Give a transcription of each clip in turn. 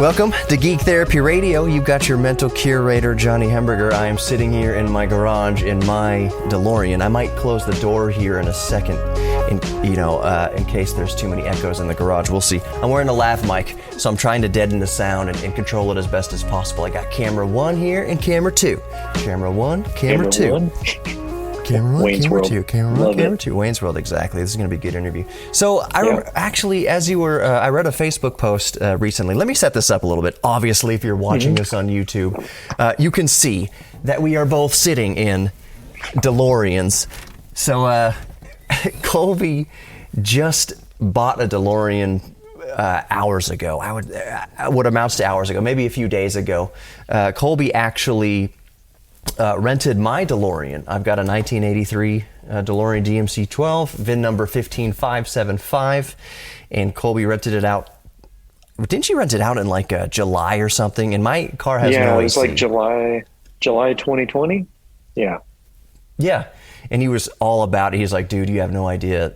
Welcome to Geek Therapy Radio. You've got your mental curator, Johnny Hemberger. I am sitting here in my garage in my DeLorean. I might close the door here in a second, in case there's too many echoes in the garage. We'll see. I'm wearing a lav mic, so I'm trying to deaden the sound and control it as best as possible. I got camera 1 here and camera 2. Camera 1, camera 2. One. Camera 1, Wayne's camera World. 2, camera 1, Love camera it. 2. Wayne's World, exactly. This is going to be a good interview. So I remember, actually, as you were, I read a Facebook post recently. Let me set this up a little bit. Obviously, if you're watching this on YouTube, you can see that we are both sitting in DeLoreans. So Kolby just bought a DeLorean hours ago. What amounts to hours ago, maybe a few days ago. Kolby actually rented my DeLorean. I've got a 1983 DeLorean DMC-12, VIN number 15575, and Kolby rented it out. Didn't she rent it out in like July or something? And my car has no AC. Yeah, it was like July 2020. Yeah. Yeah, and he was all about it. He's like, dude, you have no idea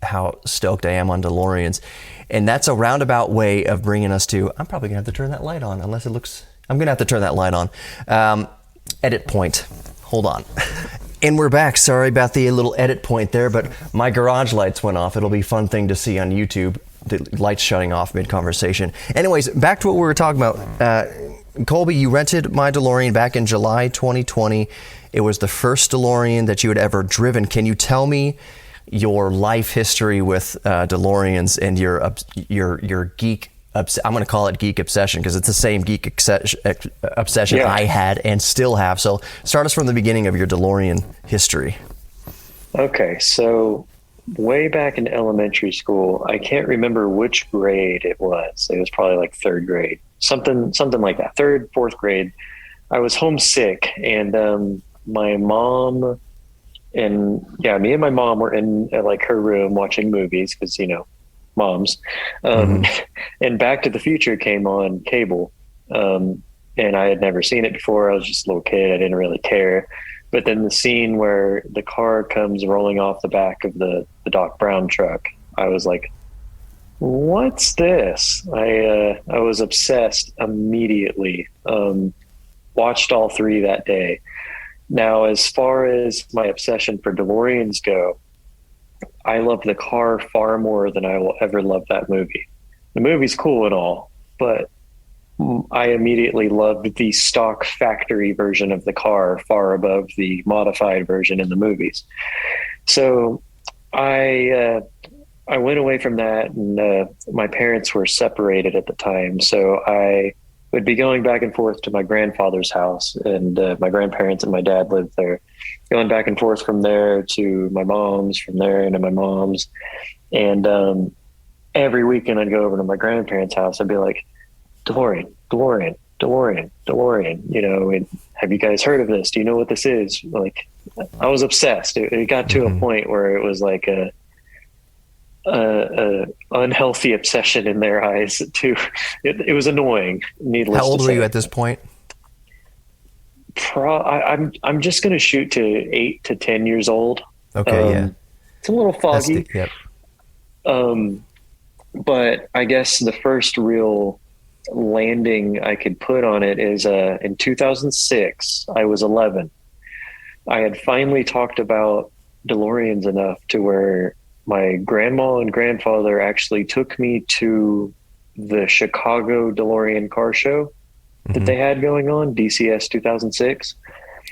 how stoked I am on DeLoreans. And that's a roundabout way of bringing us to, I'm probably going to have to turn that light on, I'm going to have to turn that light on. Edit point. Hold on. And we're back. Sorry about the little edit point there, but my garage lights went off. It'll be a fun thing to see on YouTube, the lights shutting off mid-conversation. Anyways, back to what we were talking about. Kolby, you rented my DeLorean back in July 2020. It was the first DeLorean that you had ever driven. Can you tell me your life history with DeLoreans and your geek I'm going to call it geek obsession because it's the same geek obsession I had and still have. So start us from the beginning of your DeLorean history. Okay, so way back in elementary school, I can't remember which grade it was. It was probably like third grade, something like that. Third, fourth grade. I was homesick, and my mom and me and my mom were in like her room watching movies because moms. And Back to the Future came on cable. And I had never seen it before. I was just a little kid. I didn't really care. But then the scene where the car comes rolling off the back of the Doc Brown truck, I was like, what's this? I was obsessed immediately. Watched all 3 that day. Now, as far as my obsession for DeLoreans go, I love the car far more than I will ever love that movie. The movie's cool and all, but I immediately loved the stock factory version of the car far above the modified version in the movies. So I went away from that, and my parents were separated at the time. So I would be going back and forth to my grandfather's house, and my grandparents and my dad lived there. Going back and forth from there to my mom's, from there into my mom's. And every weekend I'd go over to my grandparents' house. I'd be like, DeLorean, DeLorean, DeLorean, DeLorean, and have you guys heard of this? Do you know what this is? Like, I was obsessed. It got to a point where it was like a unhealthy obsession in their eyes too. It was annoying, needless to say. How old were you at this point? I'm just going to shoot to 8 to 10 years old. Okay, it's a little foggy. Yep. But I guess the first real landing I could put on it is in 2006. I was 11. I had finally talked about DeLoreans enough to where my grandma and grandfather actually took me to the Chicago DeLorean car show that they had going on, DCS 2006.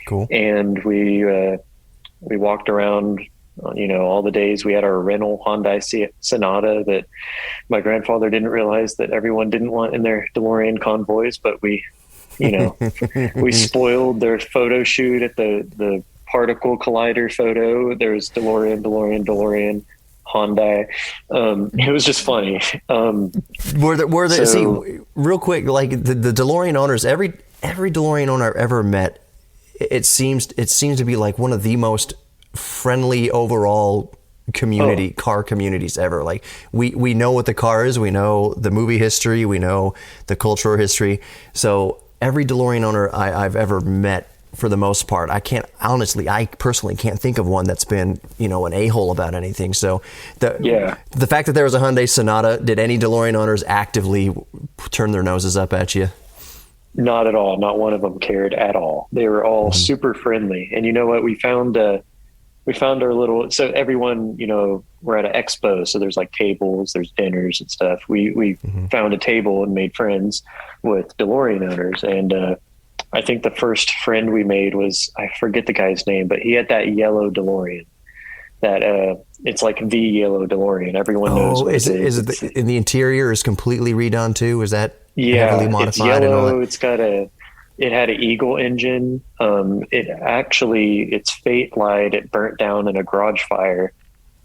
Cool. And we walked around, all the days. We had our rental Hyundai Sonata that my grandfather didn't realize that everyone didn't want in their DeLorean convoys, but we spoiled their photo shoot at the particle collider photo. There was DeLorean, Hyundai. It was just funny. See, real quick, like the DeLorean owners, every DeLorean owner I've ever met, it seems to be like one of the most friendly overall car communities ever. Like we know what the car is, we know the movie history, we know the cultural history. So every DeLorean owner I've ever met for the most part. I personally can't think of one that's been, an a-hole about anything. So the fact that there was a Hyundai Sonata, did any DeLorean owners actively turn their noses up at you? Not at all. Not one of them cared at all. They were all super friendly. And you know what? We found our little, so everyone, we're at an expo. So there's like tables, there's dinners and stuff. We found a table and made friends with DeLorean owners. And I think the first friend we made was, I forget the guy's name, but he had that yellow DeLorean that it's like the yellow DeLorean. Everyone knows what it is. Is it the interior is completely redone too? Is that heavily modified? It's yellow. It had an Eagle engine. Its fate lied. It burnt down in a garage fire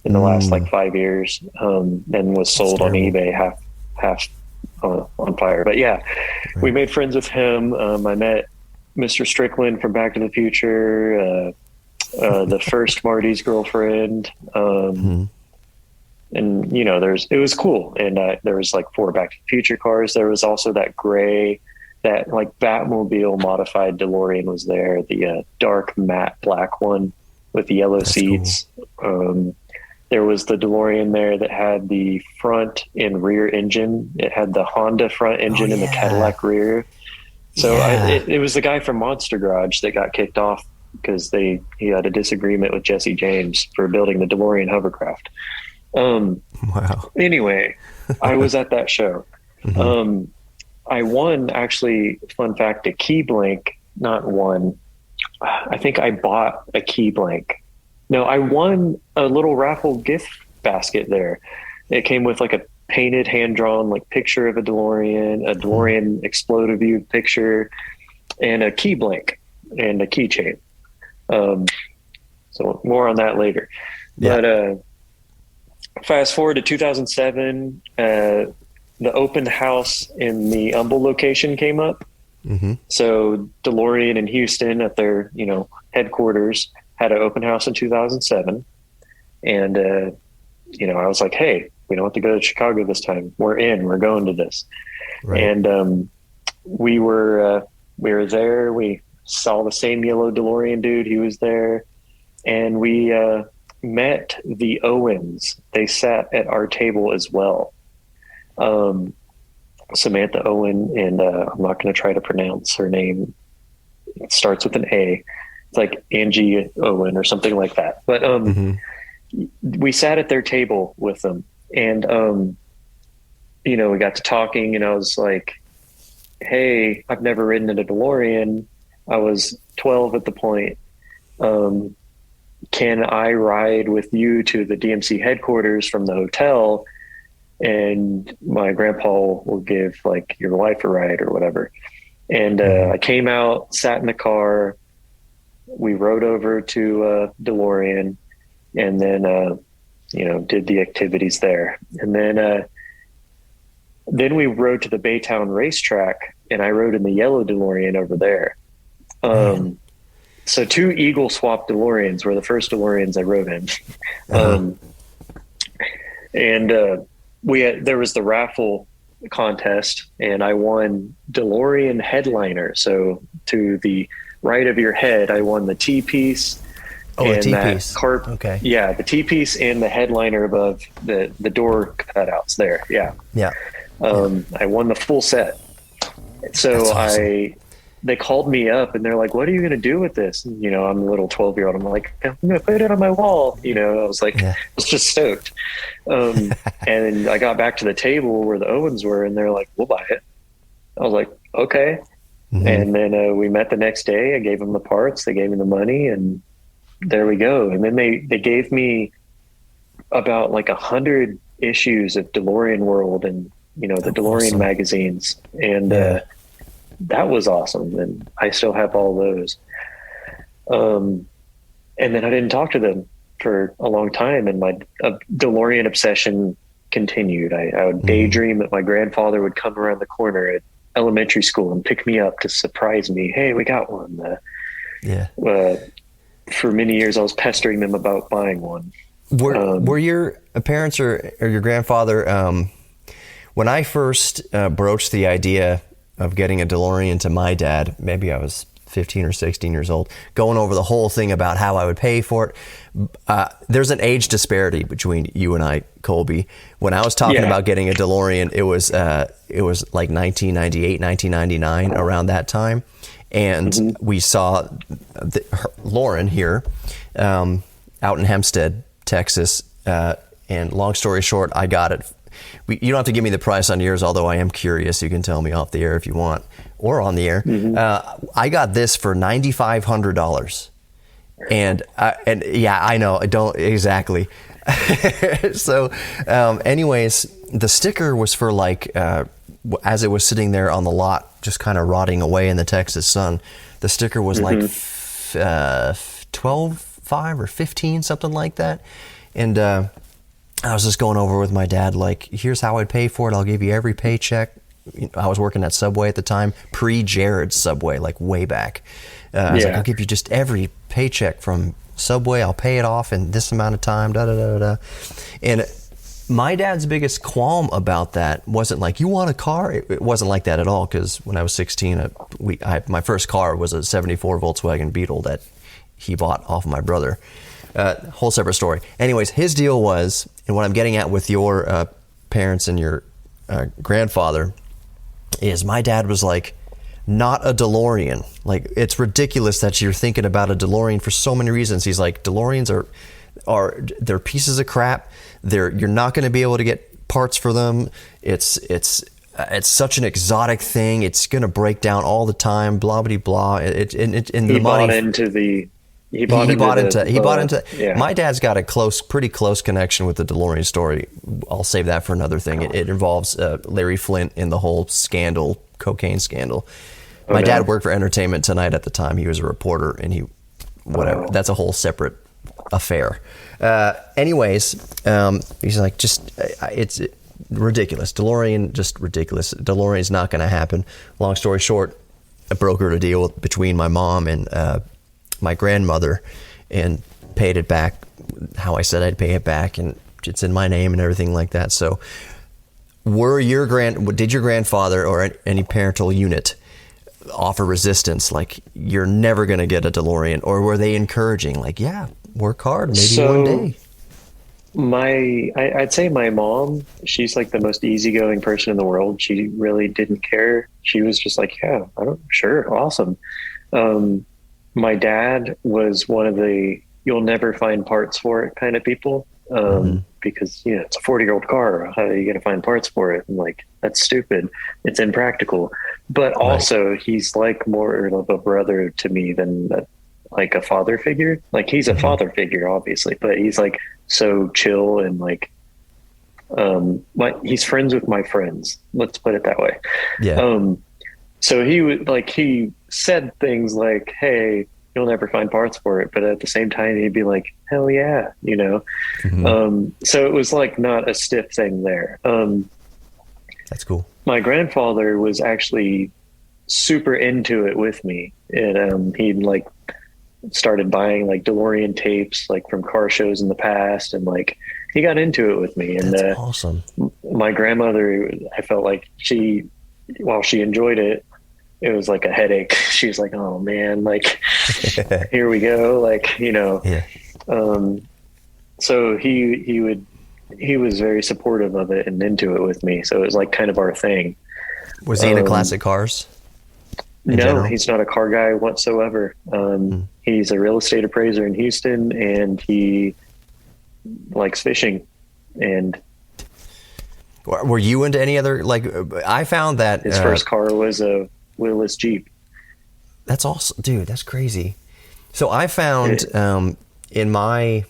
in the last 5 years, and was sold on eBay half on fire. But we made friends with him. I met Mr. Strickland from Back to the Future, the first Marty's girlfriend. And it was cool. And there was like 4 Back to the Future cars. There was also that gray, that like Batmobile modified DeLorean was there. The dark matte black one with the yellow seats. Cool. There was the DeLorean there that had the front and rear engine. It had the Honda front engine and the Cadillac rear. So it was the guy from Monster Garage that got kicked off because he had a disagreement with Jesse James for building the DeLorean hovercraft. Wow. Anyway, I was at that show. I won, actually, fun fact, a key blank, not one. I think I bought a key blank. No, I won a little raffle gift basket there. It came with like a painted, hand-drawn like picture of a DeLorean exploded view picture, and a key blank and a keychain. So more on that later. Yeah. But fast forward to 2007, the open house in the Humble location came up. So DeLorean in Houston at their, headquarters had an open house in 2007. And, I was like, hey, we don't have to go to Chicago this time. We're going to this. Right. And we were there. We saw the same yellow DeLorean dude. He was there. And we met the Owens. They sat at our table as well. Samantha Owen, and I'm not going to try to pronounce her name. It starts with an A. It's like Angie Owen or something like that. But we sat at their table with them, and we got to talking, and I was like, hey, I've never ridden in a DeLorean. I was 12 at the point. Can I ride with you to the DMC headquarters from the hotel? And my grandpa will give like your wife a ride or whatever. And I came out, sat in the car. We rode over to DeLorean, and then did the activities there. And then we rode to the Baytown racetrack, and I rode in the yellow DeLorean over there. So 2 Eagle swap DeLoreans were the first DeLoreans I rode in. There was the raffle contest, and I won DeLorean headliner. So to the right of your head, I won the T-piece. Oh, a T-piece. Okay. Yeah, the T-piece and the headliner above the door cutouts there. Yeah. Yeah. I won the full set. So awesome. They called me up, and they're like, what are you going to do with this? And, I'm a little 12-year-old. I'm like, I'm going to put it on my wall. I was like, I was just stoked. And I got back to the table where the Owens were, and they're like, we'll buy it. I was like, okay. And then we met the next day. I gave them the parts. They gave me the money, and there we go. And then they gave me about like 100 issues of DeLorean World and, the DeLorean awesome. Magazines. And that was awesome. And I still have all those. And then I didn't talk to them for a long time, and my DeLorean obsession continued. I would daydream that my grandfather would come around the corner at elementary school and pick me up to surprise me. Hey, we got one. For many years, I was pestering them about buying one. Were your parents or your grandfather, when I first broached the idea of getting a DeLorean to my dad, maybe I was 15 or 16 years old, going over the whole thing about how I would pay for it. There's an age disparity between you and I, Kolby. When I was talking about getting a DeLorean, it was like 1998, 1999, around that time. And we saw Lauren here out in Hempstead, Texas. And long story short, I got it. You don't have to give me the price on yours, although I am curious. You can tell me off the air if you want, or on the air. I got this for $9,500, and yeah, I know, I don't exactly. So, anyways, the sticker was for like, as it was sitting there on the lot, just kind of rotting away in the Texas sun. The sticker was like 12.5 or 15, something like that, and I was just going over with my dad, like, here's how I'd pay for it. I'll give you every paycheck. I was working at Subway at the time, pre-Jared's Subway, like way back. I was like, I'll give you just every paycheck from Subway. I'll pay it off in this amount of time, da-da-da-da. And my dad's biggest qualm about that wasn't like, you want a car? It wasn't like that at all, because when I was 16, my first car was a 74 Volkswagen Beetle that he bought off of my brother. Whole separate story. Anyways, his deal was, and what I'm getting at with your parents and your grandfather is, my dad was like, not a DeLorean. Like, it's ridiculous that you're thinking about a DeLorean for so many reasons. He's like, DeLoreans they're pieces of crap. You're not going to be able to get parts for them. It's such an exotic thing. It's going to break down all the time. Blah blah blah. He bought into. My dad's got a pretty close connection with the DeLorean story. I'll save that for another thing. It involves Larry Flint in the whole cocaine scandal. My dad worked for Entertainment Tonight at the time. He was a reporter, and that's a whole separate affair. Anyways, he's like, it's ridiculous. DeLorean, just ridiculous. DeLorean's not going to happen. Long story short, I brokered a deal between my mom and my grandmother and paid it back how I said I'd pay it back, and it's in my name and everything like that. So did your grandfather or any parental unit offer resistance, like, you're never going to get a DeLorean, or were they encouraging, like, yeah, work hard, maybe one day? I'd say my mom, she's like the most easygoing person in the world. She really didn't care. She was just like, yeah, sure, awesome. My dad was one of the you'll never find parts for it kind of people, because it's a 40-year-old car. How are you going to find parts for it? And like, that's stupid. It's impractical. But also, he's like more of a brother to me than like a father figure. Like, he's a father figure, obviously, but he's like so chill and like, he's friends with my friends. Let's put it that way. Yeah. So he said things like, hey, you'll never find parts for it. But at the same time, he'd be like, hell yeah, So it was like not a stiff thing there. That's cool. My grandfather was actually super into it with me. And he'd like started buying like DeLorean tapes, like from car shows in the past. And like, he got into it with me. And that's awesome. My grandmother, I felt like while she enjoyed it, it was like a headache. She was like, oh man, like, here we go. Like, Yeah. So he was very supportive of it and into it with me. So it was like kind of our thing. Was he into classic cars? No, general? He's not a car guy whatsoever. He's a real estate appraiser in Houston, and he likes fishing. And were you into any other, like, I found that his first car was a Willis Jeep. That's awesome, dude. That's crazy. So I found in my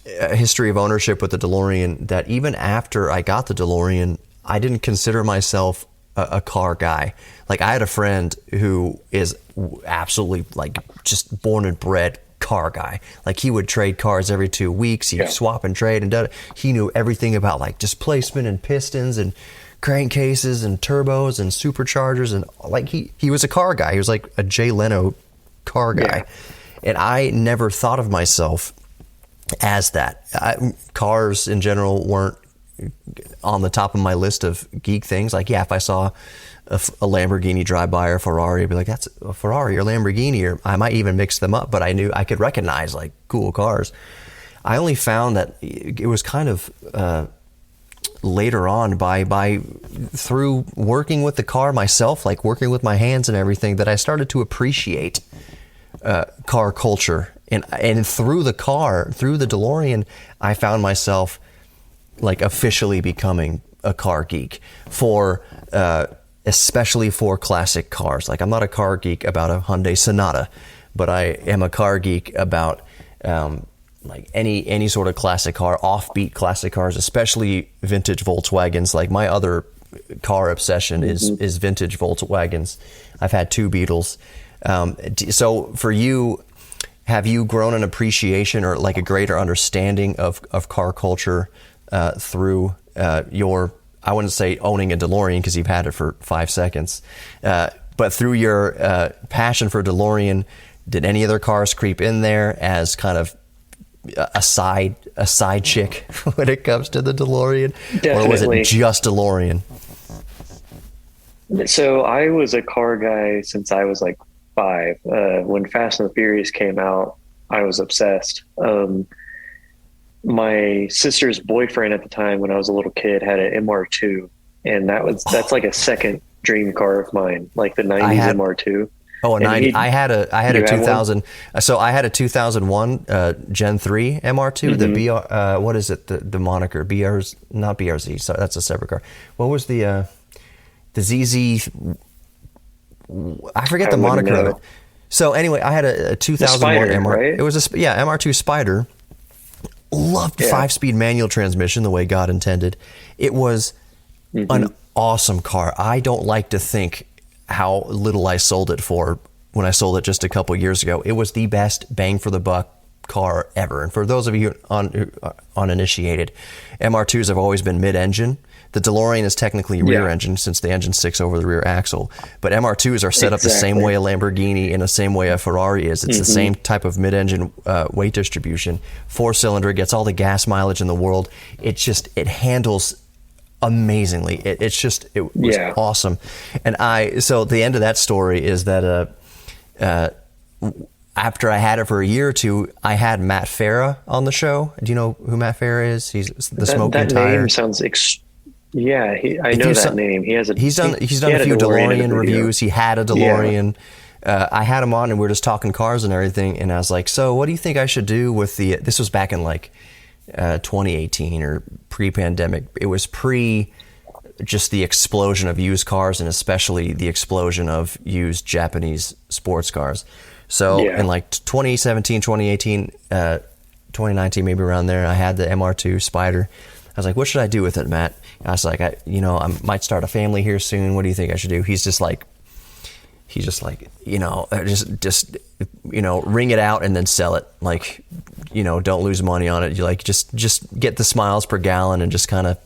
history of ownership with the DeLorean that even after I got the DeLorean, I didn't consider myself a car guy. Like, I had a friend who is absolutely like just born and bred car guy. Like, he would trade cars every 2 weeks. He'd swap and trade and he knew everything about like displacement and pistons and crankcases and turbos and superchargers, and like he was a car guy. He was like a Jay Leno car guy. And I never thought of myself as that. Cars in general weren't on the top of my list of geek things. Like, yeah, if I saw a Lamborghini drive by or a Ferrari, I'd be like, that's a Ferrari or Lamborghini, or I might even mix them up, but I knew I could recognize like cool cars. I only found that it was kind of later on by through working with the car myself, like working with my hands and everything, that I started to appreciate car culture. And through the DeLorean, I found myself like officially becoming a car geek for especially for classic cars. Like, I'm not a car geek about a Hyundai Sonata, but I am a car geek about like any sort of classic car, offbeat classic cars, especially vintage Volkswagens. Like, my other car obsession is vintage Volkswagens. I've had 2 Beetles. So for you, have you grown an appreciation or like a greater understanding of car culture through your, I wouldn't say owning a DeLorean because you've had it for 5 seconds, but through your passion for DeLorean, did any other cars creep in there as kind of a side chick when it comes to the DeLorean? Definitely. Or was it just DeLorean? So I was a car guy since I was like 5. When Fast and the Furious came out, I was obsessed. My sister's boyfriend at the time, when I was a little kid, had an MR2, and that's like a second dream car of mine, like the 90s MR2. Oh, a 90. I had a 2000. So I had a 2001 Gen 3 MR2. The BR, what is it? The moniker BR's, not BRZ. So that's a separate car. What was the ZZ? I forget the moniker of it. So anyway, I had a 2001 MR. Right? It was MR2 Spider. Loved 5-speed manual transmission the way God intended. It was an awesome car. I don't like to think how little I sold it for when I sold it just a couple years ago. It was the best bang for the buck car ever. And for those of you uninitiated, MR2s have always been mid-engine. The DeLorean is technically rear engine since the engine sticks over the rear axle. But MR2s are set up the same way a Lamborghini and the same way a Ferrari is. It's the same type of mid-engine weight distribution. 4-cylinder, gets all the gas mileage in the world. It handles amazingly. It was awesome. And so the end of that story is that after I had it for a year or two, I had Matt Farah on the show. Do you know who Matt Farah is? He's the Smoking Tire. That name sounds I know that name. He's done a few DeLorean reviews. He had a DeLorean. I had him on and we were just talking cars and everything. And I was like, so what do you think I should do with this was back in like 2018 or pre-pandemic. It was just the explosion of used cars and especially the explosion of used Japanese sports cars. So in like 2017, 2018, 2019, maybe around there, I had the MR2 Spider. I was like, what should I do with it, Matt? I was like, I might start a family here soon. What do you think I should do? He's just like, just ring it out and then sell it. Like, don't lose money on it. You like, just get the smiles per gallon and just kind of,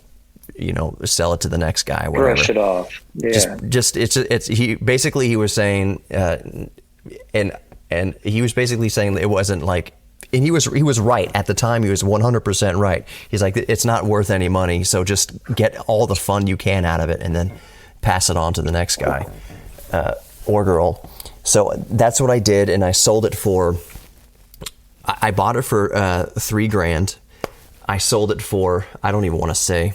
sell it to the next guy. Whatever. Brush it off. Yeah. He was saying, and he was basically saying that it wasn't like, and he was right at the time. He was 100% right. He's like, it's not worth any money, so just get all the fun you can out of it, and then pass it on to the next guy or girl. So that's what I did, and I sold it for. I bought it for $3,000. I sold it for, I don't even want to say.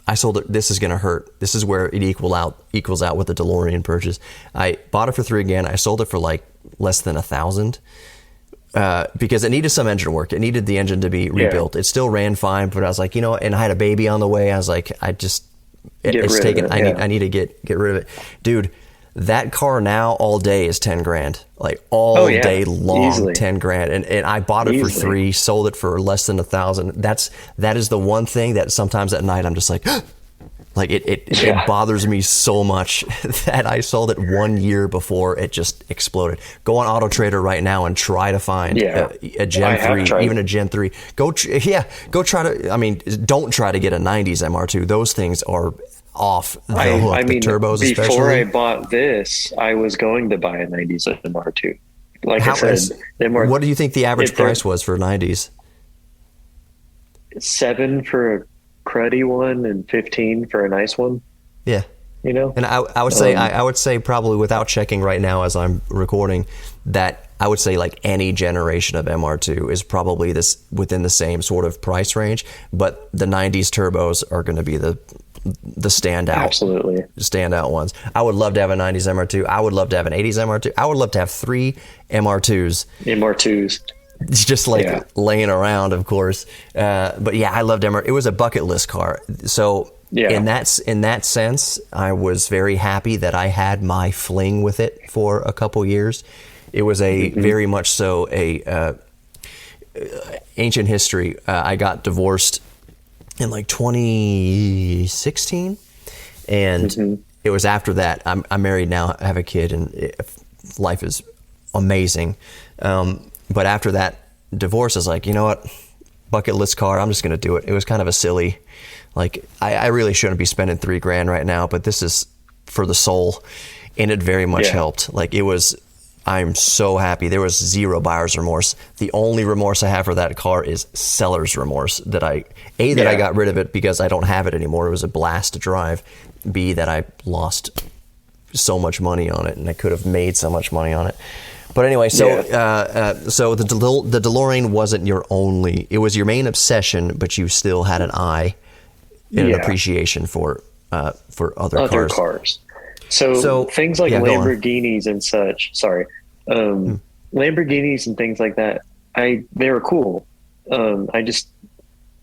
I sold it. This is gonna hurt. This is where it equals out with the DeLorean purchase. I bought it for $3,000. I sold it for like less than $1,000. Because it needed some engine work. It needed the engine to be rebuilt. It still ran fine, but I was like, and I had a baby on the way. I was like, I need to get rid of it. Dude, that car now all day is $10,000. Like all day long, easily. $10,000. And I bought it for $3,000, sold it for less than $1,000. That is the one thing that sometimes at night I'm just like, like it bothers me so much that I sold it 1 year before it just exploded. Go on Auto Trader right now and try to find a Gen 3, even a Gen 3. Go try to. Don't try to get a 90s MR2. Those things are off the hook. The turbos, before especially. I bought this, I was going to buy a 90s MR2. Like I said, what do you think the average price was for 90s? $7,000 for cruddy one and 15 for a nice one, Yeah. you know? And I would say I would say probably without checking right now as I'm recording that I would say like any generation of MR2 is probably this within the same sort of price range, but the 90s turbos are going to be the standout ones. I would love to have a 90s MR2. I would love to have an 80s MR2. I would love to have 3 MR2s. It's just like laying around, of course. But yeah, I loved MR. It was a bucket list car. So in that sense, I was very happy that I had my fling with it for a couple years. It was a very much so a ancient history. I got divorced in like 2016, and it was after that. I'm married now. I have a kid, and life is amazing. But after that divorce, I was like, you know what, bucket list car, I'm just going to do it. It was kind of a silly, like, I really shouldn't be spending $3,000 right now, but this is for the soul, and it very much helped. Like, it was, I'm so happy. There was zero buyer's remorse. The only remorse I have for that car is seller's remorse, that I got rid of it because I don't have it anymore. It was a blast to drive. B, that I lost so much money on it, and I could have made so much money on it. But anyway, so so the DeLorean wasn't your only, it was your main obsession, but you still had an eye and an appreciation for other cars. So things like Lamborghinis and such, Lamborghinis and things like that, they were cool. I just,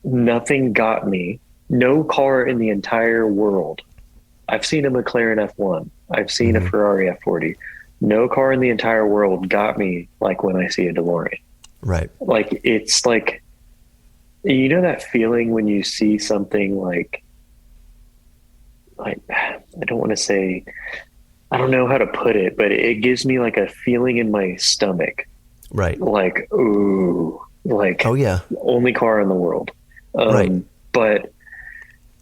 nothing got me. No car in the entire world. I've seen a McLaren F1. I've seen a Ferrari F40. No car in the entire world got me like when I see a DeLorean. Right. Like, it's like, you know that feeling when you see something like I don't want to say, I don't know how to put it, but it gives me like a feeling in my stomach. Right. Like, ooh, like, oh yeah, only car in the world. Right. But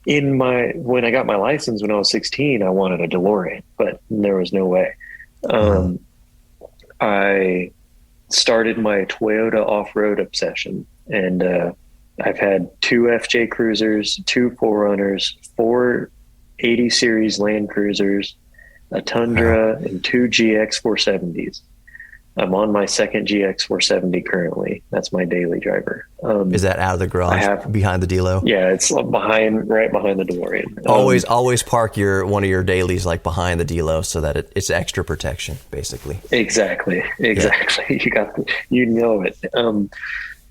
when I got my license when I was 16, I wanted a DeLorean, but there was no way. I started my Toyota off-road obsession, and I've had 2 FJ Cruisers, 2 4Runners, 4 80 series Land Cruisers, a Tundra, and 2 GX 470s. I'm on my second GX 470 currently. That's my daily driver. Is that out of the garage behind the Delo? Yeah, it's right behind the DeLorean. Always park one of your dailies like behind the Delo so that it's extra protection, basically. Exactly. Yeah. You know it.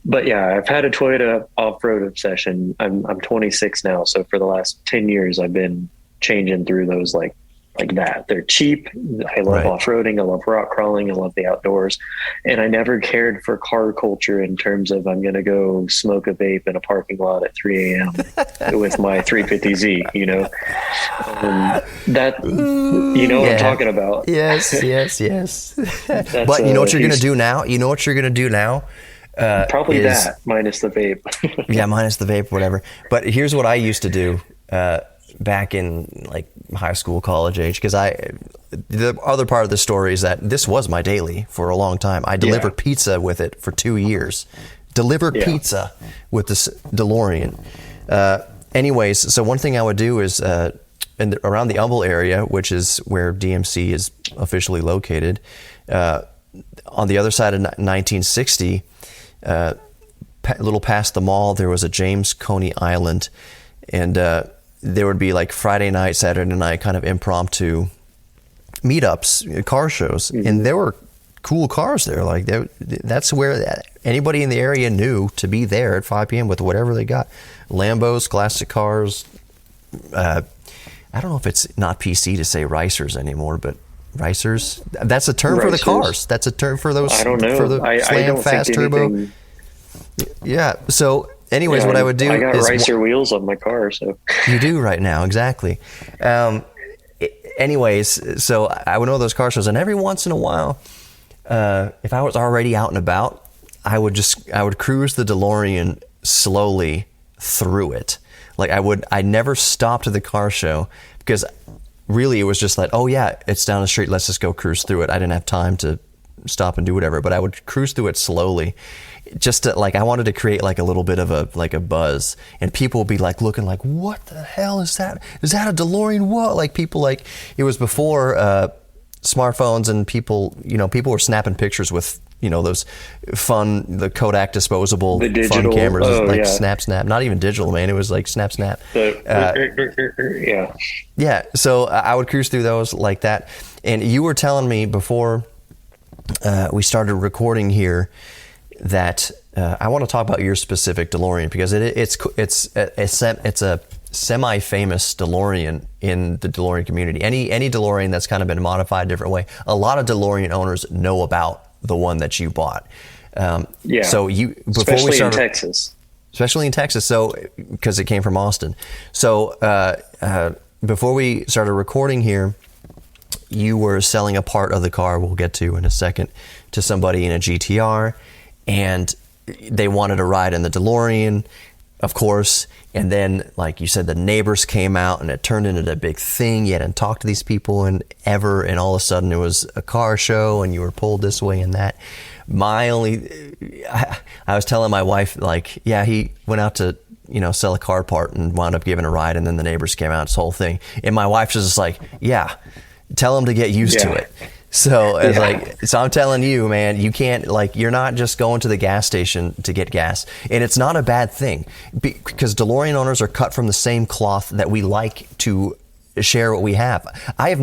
But yeah, I've had a Toyota off-road obsession. I'm 26 now, so for the last 10 years, I've been changing through those like that. They're cheap. I love off-roading. I love rock crawling. I love the outdoors. And I never cared for car culture in terms of I'm going to go smoke a vape in a parking lot at 3 a.m. with my 350Z, you know? What I'm talking about. Yes. But you know what you're going to do now? Probably that, minus the vape. Yeah, minus the vape, whatever. But here's what I used to do back in like high school, college age, because the other part of the story is that this was my daily for a long time. I delivered pizza with it for 2 years. Pizza with this DeLorean. Anyways, so one thing I would do is around the Humble area, which is where DMC is officially located, on the other side of 1960, a little past the mall, there was a James Coney Island, and there would be like Friday night, Saturday night kind of impromptu meetups, car shows, and there were cool cars there. Like that's where anybody in the area knew to be there at 5 p.m. with whatever they got. Lambos, classic cars. I don't know if it's not PC to say ricers anymore, but ricers. That's a term for the cars. That's a term for those. I don't know. For the slam fast turbo. Yeah. So, anyways, what I would do I got ricer wheels on my car, so you do right now, exactly. Anyways, so I would know those car shows, and every once in a while, if I was already out and about, I would cruise the DeLorean slowly through it. Like I never stopped at the car show because really it was just like, oh yeah, it's down the street, let's just go cruise through it. I didn't have time to stop and do whatever, but I would cruise through it slowly, just to like, I wanted to create like a little bit of a buzz, and people would be like looking like, what the hell is that? Is that a DeLorean? What? Like people like, it was before smartphones, and people were snapping pictures with, those the Kodak disposable fun cameras, snap, not even digital, man. It was like snap. Yeah. So I would cruise through those like that. And you were telling me before we started recording here that I want to talk about your specific DeLorean, because it's a semi-famous DeLorean in the DeLorean community. Any DeLorean that's kind of been modified a different way, a lot of DeLorean owners know about the one that you bought. So especially in Texas. So because it came from Austin. So before we started recording here, you were selling a part of the car, we'll get to in a second, to somebody in a GTR, and they wanted a ride in the DeLorean, of course. And then, like you said, the neighbors came out, and it turned into a big thing. You hadn't talked to these people and all of a sudden it was a car show, and you were pulled this way and that. I was telling my wife, like, yeah, he went out to, sell a car part and wound up giving a ride, and then the neighbors came out, this whole thing. And my wife's just like, yeah, tell him to get used to it. So so I'm telling you, man, you can't, like, you're not just going to the gas station to get gas. And it's not a bad thing, because DeLorean owners are cut from the same cloth that we like to share what we have. I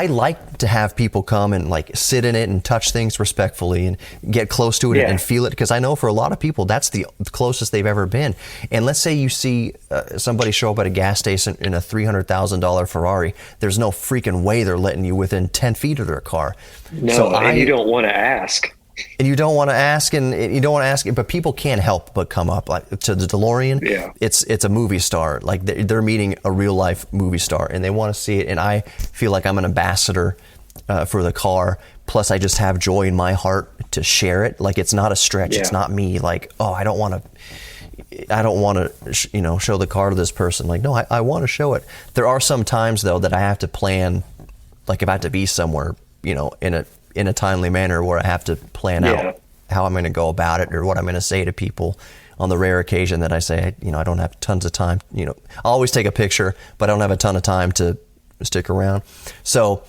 like to have people come and like sit in it and touch things respectfully and get close to it and feel it, because I know for a lot of people that's the closest they've ever been. And let's say you see somebody show up at a gas station in a $300,000 Ferrari, there's no freaking way they're letting you within 10 feet of their car. No, and you don't want to ask. And you don't want to ask, but people can't help but come up like to the DeLorean. Yeah. It's a movie star. Like they're meeting a real life movie star, and they want to see it. And I feel like I'm an ambassador for the car. Plus, I just have joy in my heart to share it. Like it's not a stretch. Yeah. It's not me. Like, oh, I don't want to, show the car to this person. Like, no, I want to show it. There are some times though that I have to plan, like if I have to be somewhere, in a timely manner, where I have to plan out how I'm going to go about it, or what I'm going to say to people on the rare occasion that I say, I don't have tons of time. I'll always take a picture, but I don't have a ton of time to stick around. So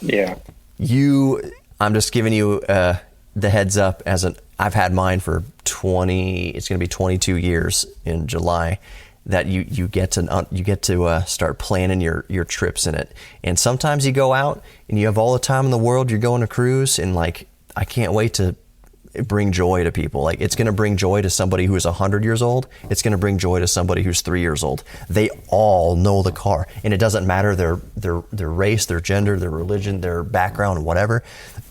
I'm just giving you the heads up I've had mine for it's going to be 22 years in July, that you get to start planning your trips in it. And sometimes you go out and you have all the time in the world, you're going to cruise, and like, I can't wait to bring joy to people. Like it's going to bring joy to somebody who is 100 years old. It's going to bring joy to somebody who's 3 years old. They all know the car, and it doesn't matter their race, their gender, their religion, their background, whatever.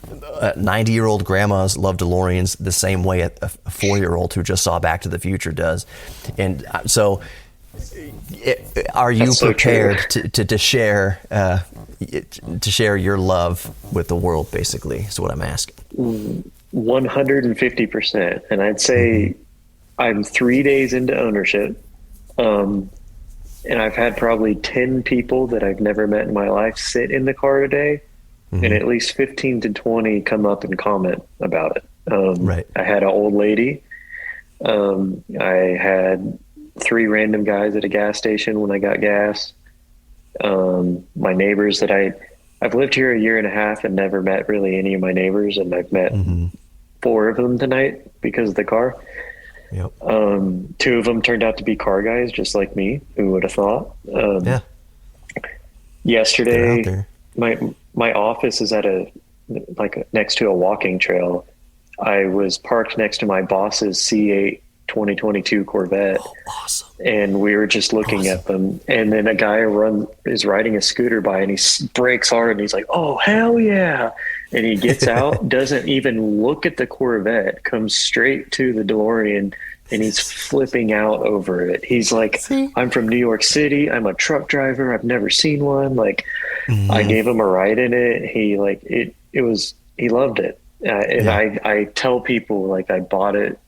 90-year-old grandmas love DeLoreans the same way a 4-year-old who just saw Back to the Future does. And so are you prepared to share your love with the world, basically, is what I'm asking. 150%. And I'd say I'm 3 days into ownership. And I've had probably 10 people that I've never met in my life sit in the car today, and at least 15 to 20 come up and comment about it. Right. I had an old lady. I had 3 random guys at a gas station when I got gas. My neighbors that I've lived here a year and a half and never met really any of my neighbors, and I've met 4 of them tonight because of the car. Yep. 2 of them turned out to be car guys, just like me. Who would have thought? Yesterday, my office is at next to a walking trail. I was parked next to my boss's C8 2022 Corvette. Oh, awesome. And we were just looking at them, and then a guy is riding a scooter by, and he brakes hard, and he's like, "Oh, hell yeah." And he gets out, doesn't even look at the Corvette, comes straight to the DeLorean, and he's flipping out over it. He's like, "I'm from New York City. I'm a truck driver. I've never seen one." Like, I gave him a ride in it. He he loved it. I tell people, like, I bought it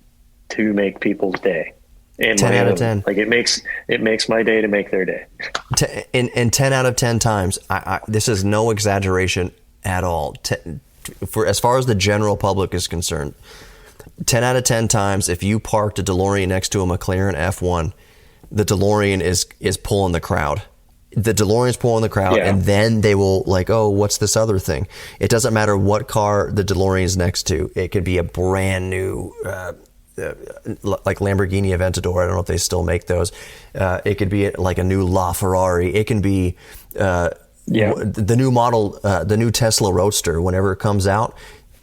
to make people's day. And 10 out of 10. Like it makes my day to make their day. And 10 out of 10 times, this is no exaggeration at all. for as far as the general public is concerned, 10 out of 10 times, if you parked a DeLorean next to a McLaren F1, the DeLorean is pulling the crowd. The DeLorean's pulling the crowd, and then they will like, oh, what's this other thing? It doesn't matter what car the DeLorean's next to. It could be a brand new, like Lamborghini Aventador. I don't know if they still make those. It could be like a new LaFerrari. It can be the new model, the new Tesla Roadster. Whenever it comes out,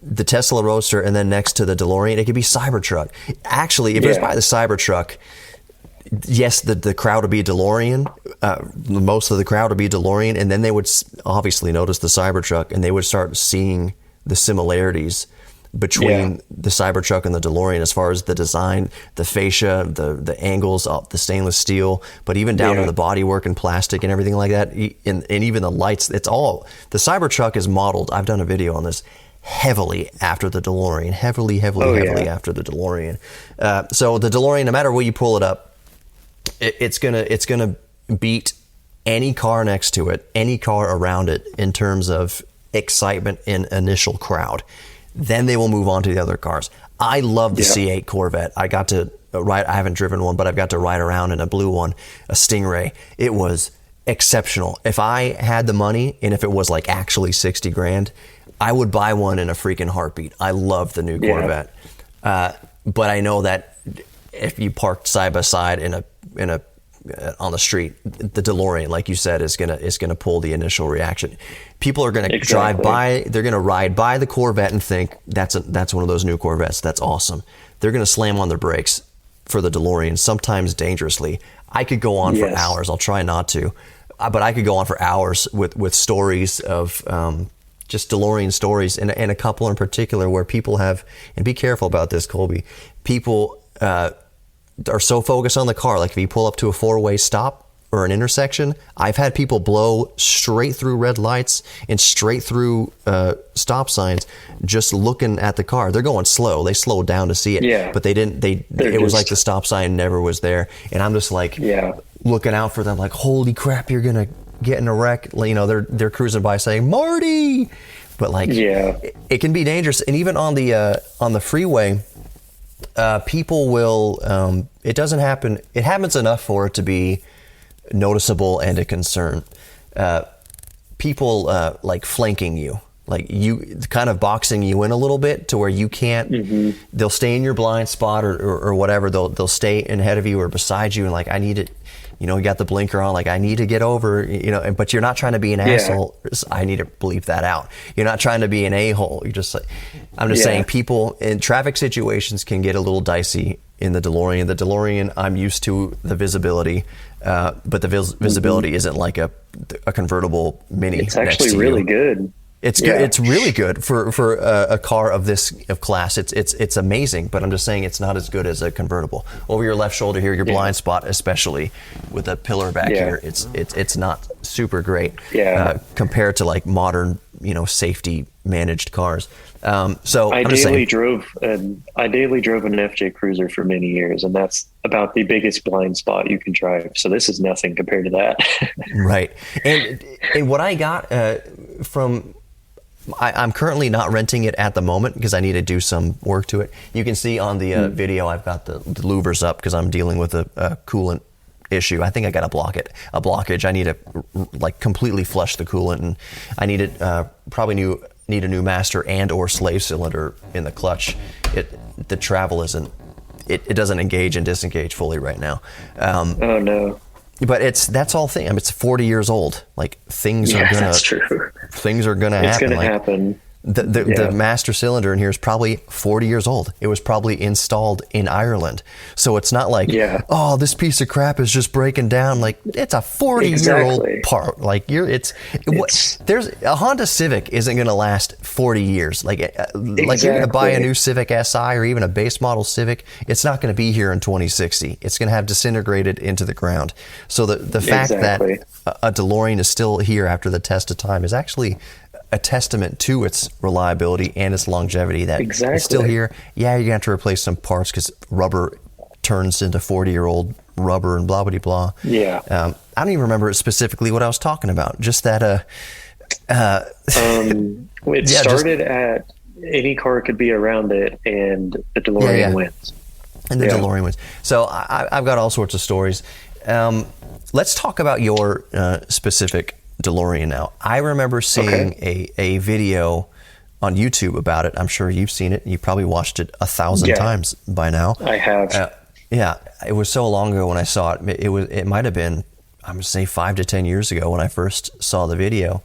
the Tesla Roadster, and then next to the DeLorean, it could be Cybertruck. Actually, if it was by the Cybertruck, yes, the crowd would be DeLorean. Most of the crowd would be DeLorean, and then they would obviously notice the Cybertruck, and they would start seeing the similarities between the Cybertruck and the DeLorean as far as the design, the fascia, the angles, the stainless steel, but even down to the bodywork and plastic and everything like that, and even the lights. It's all, the Cybertruck is modeled, I've done a video on this, heavily after the DeLorean, heavily after the DeLorean. So the DeLorean, no matter where you pull it up, it's gonna beat any car next to it, any car around it in terms of excitement and initial crowd. Then they will move on to the other cars. I love the C8 Corvette. I got to ride, I haven't driven one, but I've got to ride around in a blue one, a Stingray. It was exceptional. If I had the money, and if it was like actually 60 grand, I would buy one in a freaking heartbeat. I love the new Corvette. But I know that if you parked side by side on the street, the DeLorean, like you said, is gonna pull the initial reaction. People are gonna drive by, they're gonna ride by the Corvette and think that's one of those new Corvettes. That's awesome. They're gonna slam on their brakes for the DeLorean, sometimes dangerously. I could go on for hours. I'll try not to, but I could go on for hours with stories of just DeLorean stories, and a couple in particular where people have, and be careful about this, Kolby. People are so focused on the car. Like if you pull up to a four-way stop or an intersection, I've had people blow straight through red lights and straight through stop signs just looking at the car. They're going slow. They slowed down to see it, but they didn't. It was like the stop sign never was there. And I'm just like looking out for them, like, holy crap, you're gonna get in a wreck. You know, they're cruising by saying Marty, but like it can be dangerous. And even on the freeway, people will, it doesn't happen, it happens enough for it to be noticeable and a concern. People like flanking you, like you kind of boxing you in a little bit to where you can't, they'll stay in your blind spot or whatever, they'll stay ahead of you or beside you, and like, I need it, you know, you got the blinker on, like, I need to get over, you know, but you're not trying to be an asshole. I need to bleep that out. You're not trying to be an a-hole. You're just like, I'm just saying, people in traffic situations can get a little dicey in the DeLorean. The DeLorean, I'm used to the visibility, but the visibility isn't like a convertible Mini. It's actually really good. It's good. It's really good for a car of this class. It's amazing, but I'm just saying it's not as good as a convertible. Over your left shoulder here, your blind spot, especially with a pillar back here, it's not super great compared to like modern, you know, safety managed cars. So I daily drove an FJ Cruiser for many years, and that's about the biggest blind spot you can drive. So this is nothing compared to that. Right. And what I got from, I'm currently not renting it at the moment because I need to do some work to it. You can see on the video, I've got the louvers up because I'm dealing with a coolant issue. I think I got a blockage. I need to like completely flush the coolant, and I need it need a new master and or slave cylinder in the clutch. The travel isn't, it doesn't engage and disengage fully right now. Oh no. But that's all thing. I mean, it's 40 years old. Like things are gonna happen. It's gonna like, happen. The master cylinder in here is probably 40 years old. It was probably installed in Ireland. So it's not like, oh, this piece of crap is just breaking down. Like, it's a 40-year-old part. Like, there's a Honda Civic isn't going to last 40 years. Like you're going to buy a new Civic Si or even a base model Civic, it's not going to be here in 2060. It's going to have disintegrated into the ground. So the fact that a DeLorean is still here after the test of time is actually a testament to its reliability and its longevity, that it's still here. Yeah, you're going to have to replace some parts because rubber turns into 40-year-old rubber and blah, blah, blah. Yeah. I don't even remember specifically what I was talking about. Just that It Yeah, started at any car could be around it, and the DeLorean wins. And the DeLorean wins. So I've got all sorts of stories. Let's talk about your specific DeLorean now. I remember seeing a video on YouTube about it. I'm sure you've seen it. You've probably watched it 1,000 times by now. I have. Yeah, it was so long ago when I saw it. It might have been, I'm going to say 5 to 10 years ago when I first saw the video.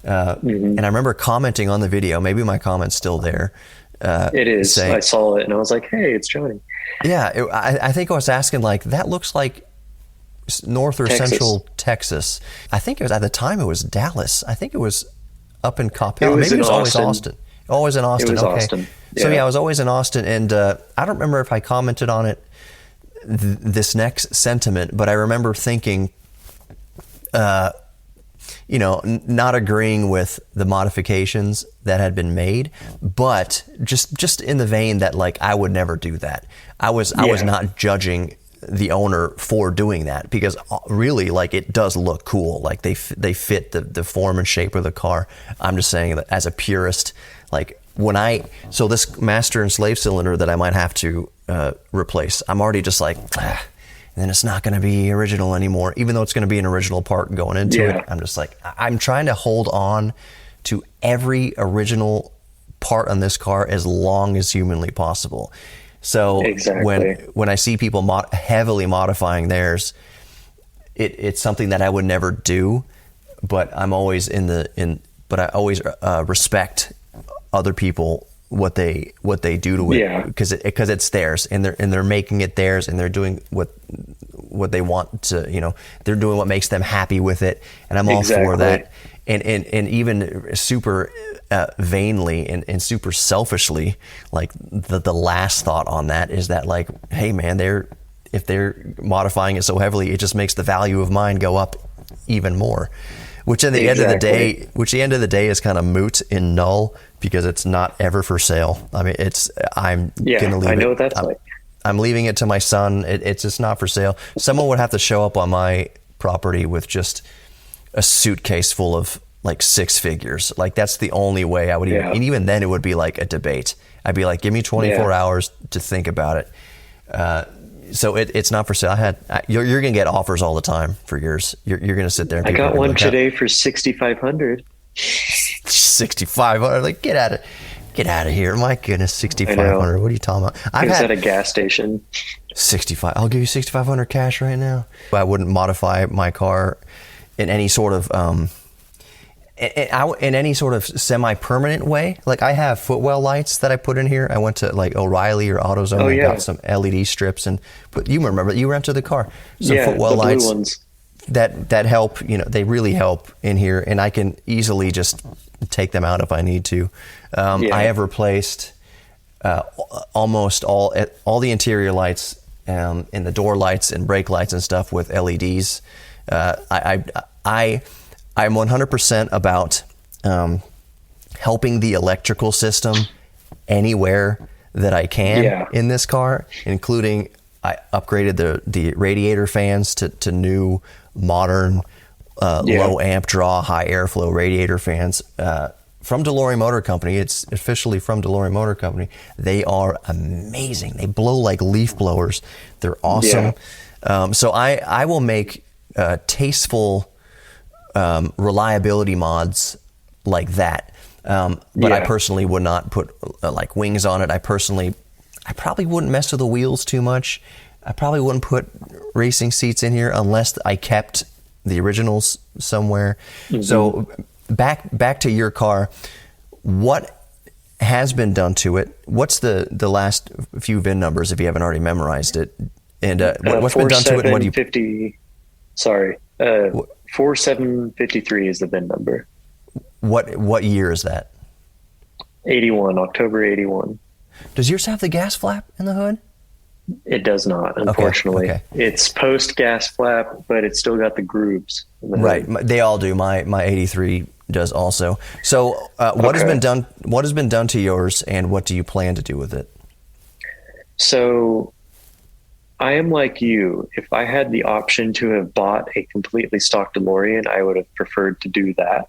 And I remember commenting on the video. Maybe my comment's still there. It is. I saw it and I was like, hey, it's Johnny. Yeah, I think I was asking, like, that looks like North or Central Texas. I think it was, at the time, it was Dallas. I think it was up in Coppell. Maybe it was always Austin. Always in Austin. It was Austin. So yeah, I was always in Austin, and I don't remember if I commented on it, this next sentiment, but I remember thinking, not agreeing with the modifications that had been made, but just in the vein that, like, I would never do that. I was not judging the owner for doing that, because really, like, it does look cool. Like, they fit the form and shape of the car. I'm just saying that as a purist, like, so this master and slave cylinder that I might have to replace, I'm already just like, and then it's not going to be original anymore, even though it's going to be an original part going into it. I'm just like, I'm trying to hold on to every original part on this car as long as humanly possible. So when I see people heavily modifying theirs, it's something that I would never do, but I'm always but I always respect other people, what they do to it, because it's theirs, and they're making it theirs, and they're doing what they want to, they're doing what makes them happy with it, and I'm all for that. And even super vainly and super selfishly, like, the last thought on that is that, like, hey man, if they're modifying it so heavily, it just makes the value of mine go up even more, which at the end of the day is kind of moot and null, because it's not ever for sale. I mean, I'm gonna leave it. I know what that's like. I'm leaving it to my son. It's just not for sale. Someone would have to show up on my property with just a suitcase full of, like, 6 figures. Like, that's the only way I would even, and even then it would be like a debate. I'd be like, give me 24 hours to think about it. So it's not for sale. You're going to get offers all the time for yours. You're going to sit there. And I got one today for $6,500. 6,500. Like, get out of here. My goodness, 6,500. What are you talking about? I was at a gas station. 65. I'll give you 6,500 cash right now. I wouldn't modify my car in any sort of semi-permanent way. Like, I have footwell lights that I put in here. I went to, like, O'Reilly or AutoZone and got some LED strips, and you remember, you rented the car. Some footwell lights, blue ones that help. They really help in here, and I can easily just take them out if I need to. I have replaced almost all the interior lights and the door lights and brake lights and stuff with LEDs. I'm 100% about helping the electrical system anywhere that I can in this car, including I upgraded the radiator fans to new modern low amp draw, high airflow radiator fans from Delorean Motor Company. It's officially from Delorean Motor Company. They are amazing. They blow like leaf blowers. They're awesome. So I will make tasteful reliability mods like that. But I personally would not put like wings on it. I probably wouldn't mess with the wheels too much. I probably wouldn't put racing seats in here unless I kept the originals somewhere. Mm-hmm. So back to your car, what has been done to it? What's the last few VIN numbers if you haven't already memorized it? And what's been done to it? And what do you? 4753 is the VIN number. What year is that? 81, October 81. Does yours have the gas flap in the hood? It does not, unfortunately. Okay. It's post gas flap, but it's still got the grooves in the right. hood. They all do. My 83 does also. So what has been done? What has been done to yours, and what do you plan to do with it? So I am like you. If I had the option to have bought a completely stock DeLorean, I would have preferred to do that.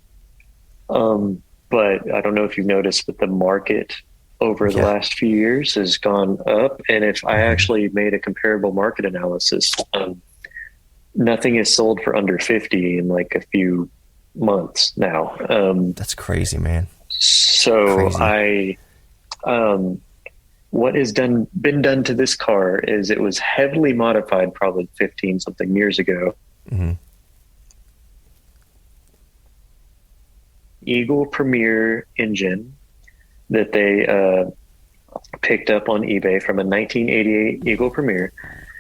But I don't know if you've noticed, but the market over the last few years has gone up. And if I actually made a comparable market analysis, nothing is sold for under 50 in like a few months now. That's crazy, man. So Crazy. what has been done to this car is it was heavily modified probably 15 something years ago. Mm-hmm. Eagle Premier engine that they picked up on eBay from a 1988 Eagle Premier.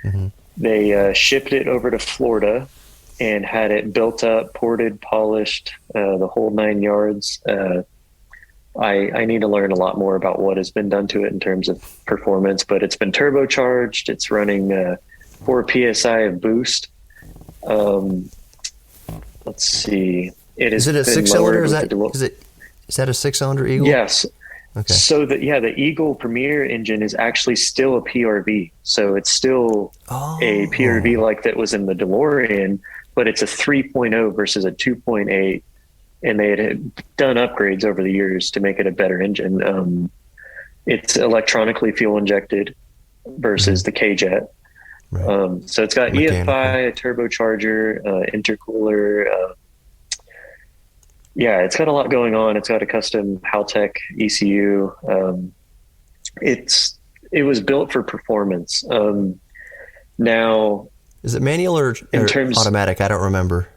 Mm-hmm. They shipped it over to Florida and had it built up, ported, polished, the whole 9 yards. I need to learn a lot more about what has been done to it in terms of performance, but it's been turbocharged. It's running 4 PSI of boost. Let's see. Is it a 6-cylinder? Is that a 6-cylinder Eagle? Yes. Okay. So the Eagle Premier engine is actually still a PRV. So it's still a PRV like that was in the DeLorean, but it's a 3.0 versus a 2.8. And they had done upgrades over the years to make it a better engine. It's electronically fuel injected versus the K-Jet. Right. So it's got EFI, a turbocharger, intercooler. It's got a lot going on. It's got a custom Haltech ECU. It was built for performance. Now, is it manual or automatic? I don't remember.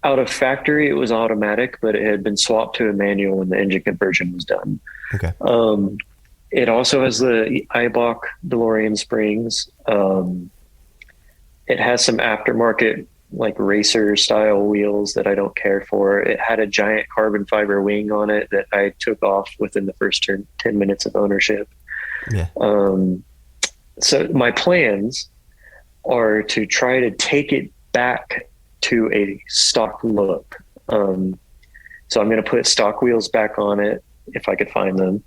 Out of factory, it was automatic, but it had been swapped to a manual when the engine conversion was done. Okay. It also has the Eibach DeLorean springs. It has some aftermarket, like racer style wheels that I don't care for. It had a giant carbon fiber wing on it that I took off within the first 10 minutes of ownership. Yeah. So my plans are to try to take it back to a stock look. So I'm going to put stock wheels back on it if I could find them.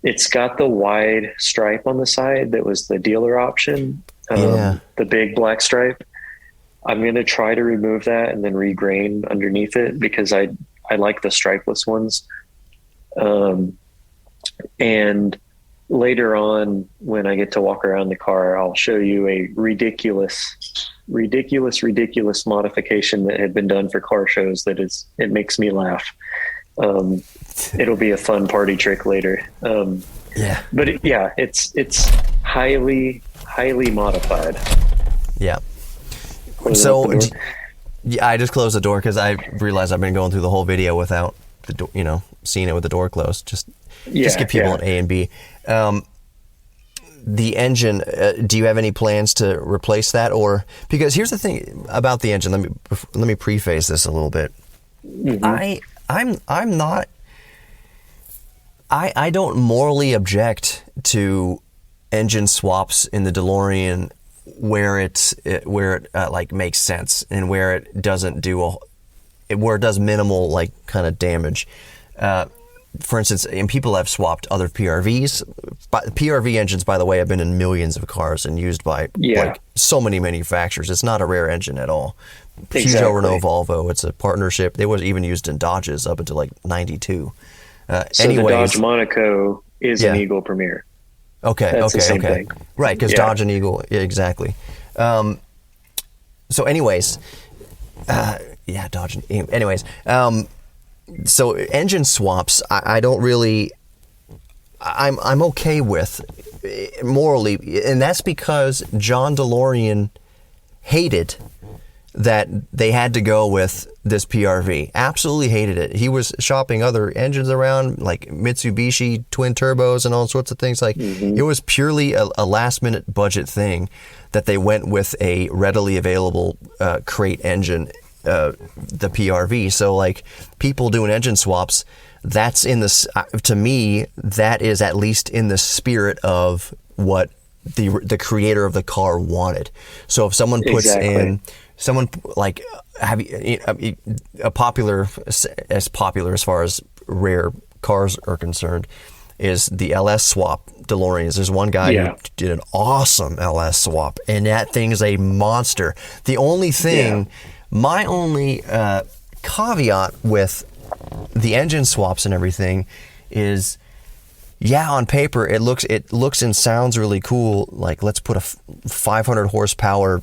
It's got the wide stripe on the side that was the dealer option, the big black stripe. I'm going to try to remove that and then regrain underneath it because I like the stripeless ones. And later on, when I get to walk around the car, I'll show you a ridiculous modification that had been done for car shows. It makes me laugh. It'll be a fun party trick later. But it's highly modified. Yeah. So I just closed the door because I realized I've been going through the whole video without the door, seeing it with the door closed. Just give people an A and B. The engine, do you have any plans to replace that? Or because here's the thing about the engine. Let me preface this a little bit. Mm-hmm. I'm not. I don't morally object to engine swaps in the DeLorean where it like makes sense and where it doesn't where it does minimal like kind of damage. For instance, and people have swapped other PRVs. PRV engines, by the way, have been in millions of cars and used by like so many manufacturers. It's not a rare engine at all. Peugeot, Renault, Volvo. It's a partnership. It was even used in Dodges up until like 92. So the Dodge Monaco is an Eagle Premier. That's the same thing. Right, because Dodge and Eagle, exactly. So anyways, Dodge and anyways, so engine swaps, I don't really, I'm okay with morally, and that's because John DeLorean hated that they had to go with this PRV. Absolutely hated it. He was shopping other engines around, like Mitsubishi twin turbos and all sorts of things. Like it was purely a last minute budget thing that they went with a readily available crate engine, the PRV. So like people doing engine swaps, that's to me, that is at least in the spirit of what the creator of the car wanted. So if someone puts in someone like popular as far as rare cars are concerned is the LS swap DeLoreans. There's one guy who did an awesome LS swap, and that thing is a monster. The only thing, my only caveat with the engine swaps and everything is, yeah, on paper it looks and sounds really cool. Like, let's put a 500 horsepower,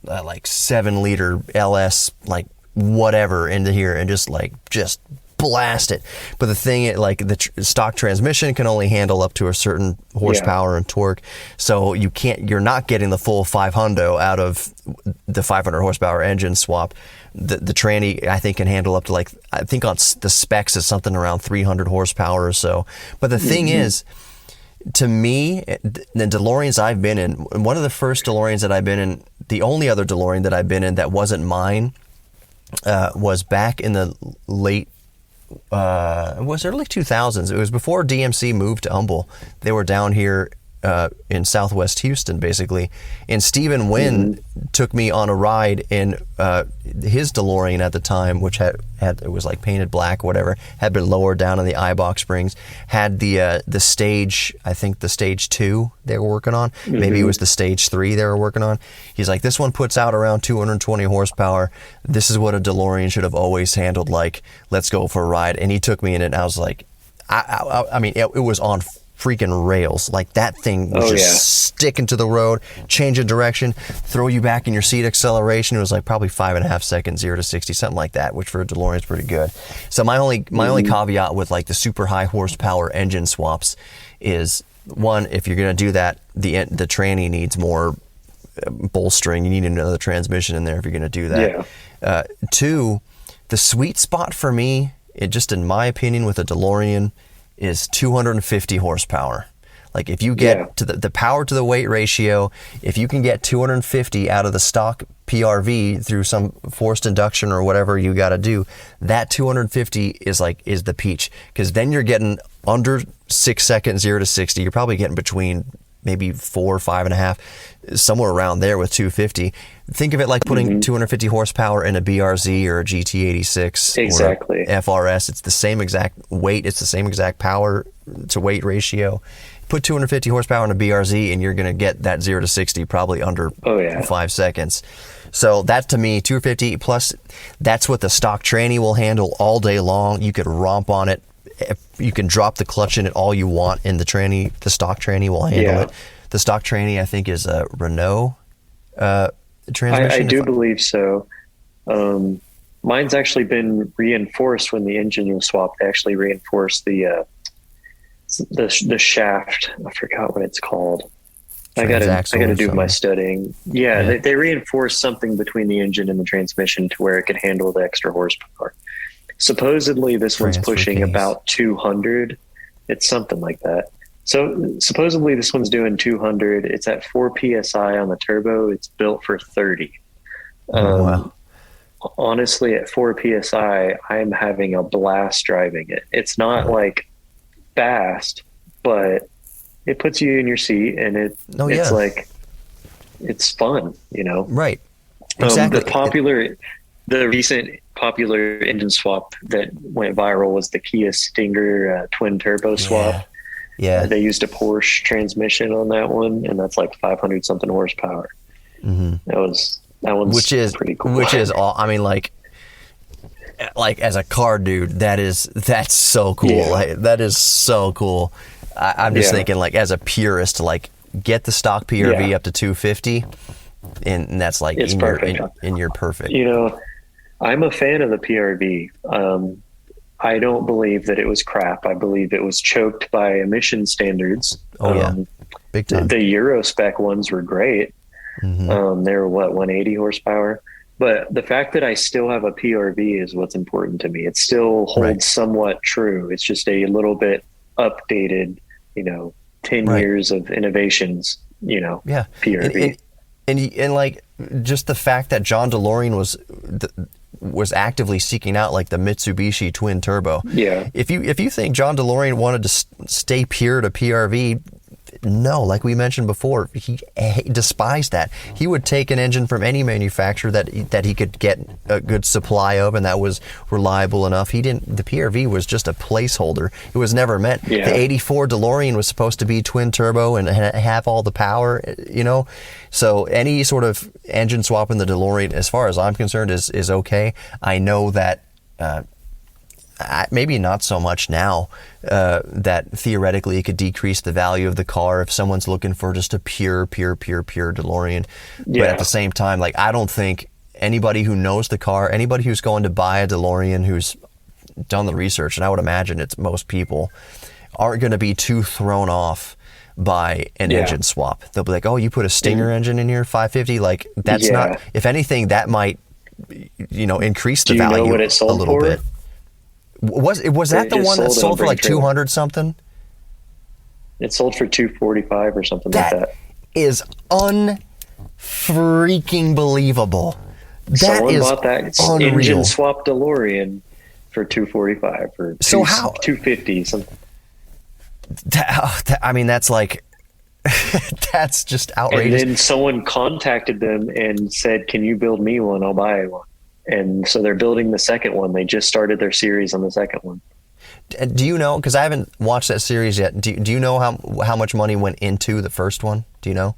like 7-liter LS, like whatever into here and just blast it. But the thing, like the stock transmission can only handle up to a certain horsepower and torque, so you're not getting the full 500 out of the 500 horsepower engine swap. The tranny, I think, can handle up to, like, I think on the specs is something around 300 horsepower or so. But the thing is, to me, the DeLoreans I've been in, one of the first DeLoreans that I've been in, the only other DeLorean that I've been in that wasn't mine, was back in the late, it was early 2000s. It was before DMC moved to Humble. They were down here in Southwest Houston, basically. And Stephen Wynn took me on a ride in his DeLorean at the time, which had it was like painted black, whatever, had been lowered down in the eyebox springs, had the stage, I think the stage 2 they were working on. Maybe it was the stage 3 they were working on. He's like, this one puts out around 220 horsepower. This is what a DeLorean should have always handled like. Let's go for a ride. And he took me in it, and I was like, I mean, it was on freaking rails. Like, that thing was sticking to the road, changing direction, throw you back in your seat acceleration. It was like probably 5.5 seconds, 0 to 60, something like that, which for a DeLorean is pretty good. So my only caveat with like the super high horsepower engine swaps is, one, if you're going to do that, the tranny needs more bolstering. You need another transmission in there if you're going to do that. Two, the sweet spot for me, just in my opinion, with a DeLorean is 250 horsepower. Like, if you get to the power to the weight ratio, if you can get 250 out of the stock PRV through some forced induction or whatever you got to do, that 250 is the peach, because then you're getting under 6 seconds, 0 to 60. You're probably getting between maybe 4, 5.5, somewhere around there with 250. Think of it like putting 250 horsepower in a BRZ or a GT86 exactly. or a FRS. It's the same exact weight. It's the same exact power to weight ratio. Put 250 horsepower in a BRZ and you're going to get that 0 to 60 probably under 5 seconds. So that, to me, 250 plus, that's what the stock tranny will handle all day long. You could romp on it. You can drop the clutch in it all you want in the tranny. The stock tranny will handle it. The stock tranny, I think, is a Renault transmission. I do believe so. Mine's actually been reinforced when the engine was swapped. They actually reinforced the shaft. I forgot what it's called. I gotta do my studying. They reinforced something between the engine and the transmission to where it could handle the extra horsepower. Supposedly this one's pushing about 200. It's something like that. So supposedly this one's doing 200. It's at 4 PSI on the turbo. It's built for 30. Wow. Honestly, at 4 PSI, I'm having a blast driving it. It's not like fast, but it puts you in your seat, and it's like, it's fun, you know? Right. Exactly. The recent popular engine swap that went viral was the Kia Stinger twin turbo swap. Yeah. They used a Porsche transmission on that one, and that's like 500 something horsepower. That one's pretty cool. Which is all, I mean, like as a car dude, that's so cool. Yeah. Like, that is so cool. I'm just thinking, like, as a purist, like, get the stock PRV up to 250, and that's like it's perfect. You're perfect. You know, I'm a fan of the PRV. I don't believe that it was crap. I believe it was choked by emission standards. Big time. The Euro spec ones were great. They were 180 horsepower. But the fact that I still have a PRV is what's important to me. It still holds somewhat true. It's just a little bit updated, 10 years of innovations, PRV. And like, just the fact that John DeLorean was actively seeking out like the Mitsubishi twin turbo. Yeah. If you think John DeLorean wanted to stay pure to PRV, no, like we mentioned before, he despised that. He would take an engine from any manufacturer that he could get a good supply of, and that was reliable enough. The PRV was just a placeholder. It was never meant. The 84 DeLorean was supposed to be twin turbo and have all the power, So any sort of engine swap in the DeLorean, as far as I'm concerned, is okay. I know that maybe not so much now, that theoretically it could decrease the value of the car if someone's looking for just a pure DeLorean. Yeah. But at the same time, like, I don't think anybody who knows the car, anybody who's going to buy a DeLorean, who's done the research, and I would imagine it's most people, aren't going to be too thrown off by an engine swap. They'll be like, oh, you put a Stinger engine in your 550? Like, that's not, if anything, that might, increase the value what it sold a little for? bit. Was that the one that sold for like 200 something? It sold for 245 or something like that. Is unfreaking believable. Someone bought that unreal. engine swap DeLorean for 245 or 250 something. I mean, that's like, that's just outrageous. And then someone contacted them and said, "Can you build me one? I'll buy one." And so they're building the second one. They just started their series on the second one. Do you know? Because I haven't watched that series yet. Do you know how much money went into the first one? Do you know?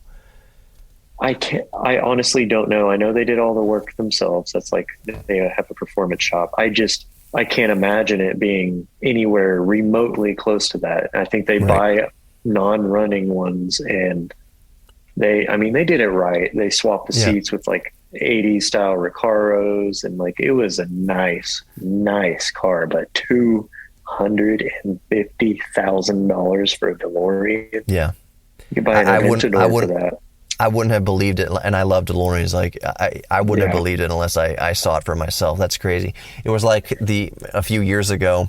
I honestly don't know. I know they did all the work themselves. That's like they have a performance shop. I can't imagine it being anywhere remotely close to that. I think they buy non-running ones, and they did it right. They swapped the seats with like 80s style Recaros, and like it was a nice car, but $250,000 for a DeLorean. Yeah, you could buy an Aventador for that. I wouldn't have believed it, and I love DeLoreans. Like, I wouldn't have believed it unless I saw it for myself. That's crazy. It was like a few years ago,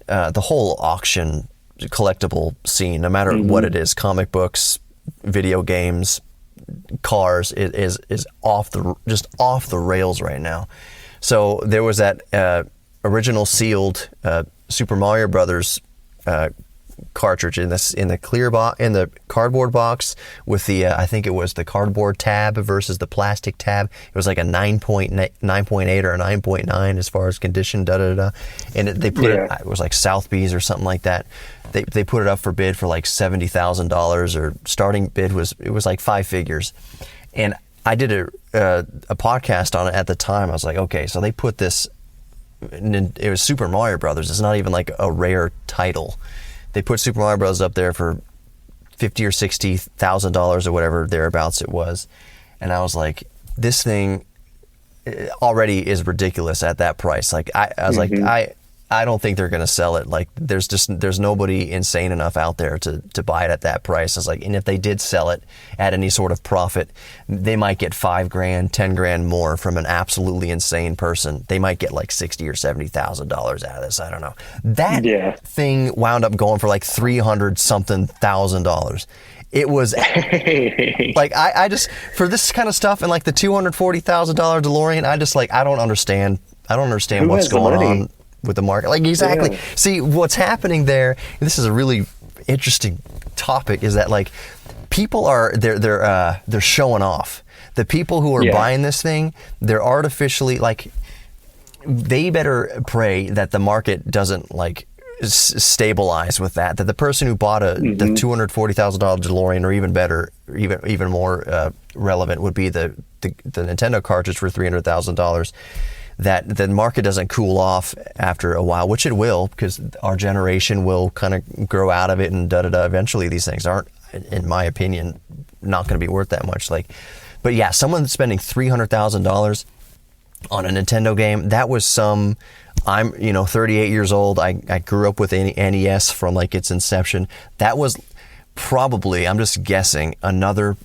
the whole auction collectible scene, no matter what it is, comic books, video games, cars, is off the rails right now. So there was that original sealed Super Mario Brothers cartridge in the clear box, in the cardboard box, with the I think it was the cardboard tab versus the plastic tab. It was like a 9.8 or a 9.9 as far as condition, and they put it was like Sotheby's or something like that. They put it up for bid for like $70,000, or starting bid was like five figures. And I did a podcast on it at the time. I was like, okay, so they put this, it was Super Mario Brothers. It's not even like a rare title. They put Super Mario Bros. Up there for $50,000 or $60,000 or whatever thereabouts it was, and I was like, this thing already is ridiculous at that price. Like I was like, I don't think they're going to sell it. Like there's nobody insane enough out there to buy it at that price. I was like, and if they did sell it at any sort of profit, they might get $5,000, $10,000 more from an absolutely insane person. They might get like $60,000 or $70,000 out of this. I don't know. That thing wound up going for like $300 something thousand. It was like, I just, for this kind of stuff, and like the $240,000 DeLorean, I just like, I don't understand what's going on with the market. Like, exactly. See, what's happening there, this is a really interesting topic, is that like people are, they're showing off. The people who are buying this thing, they're artificially, like, they better pray that the market doesn't like stabilize with that the person who bought the $240,000 DeLorean, or even better, even more relevant, would be the Nintendo cartridge for $300,000, that the market doesn't cool off after a while, which it will, because our generation will kind of grow out of it, and eventually these things aren't, in my opinion, not going to be worth that much. Like, but yeah, someone spending $300,000 on a Nintendo game, that was I'm 38 years old. I grew up with NES from like its inception. That was probably, I'm just guessing, another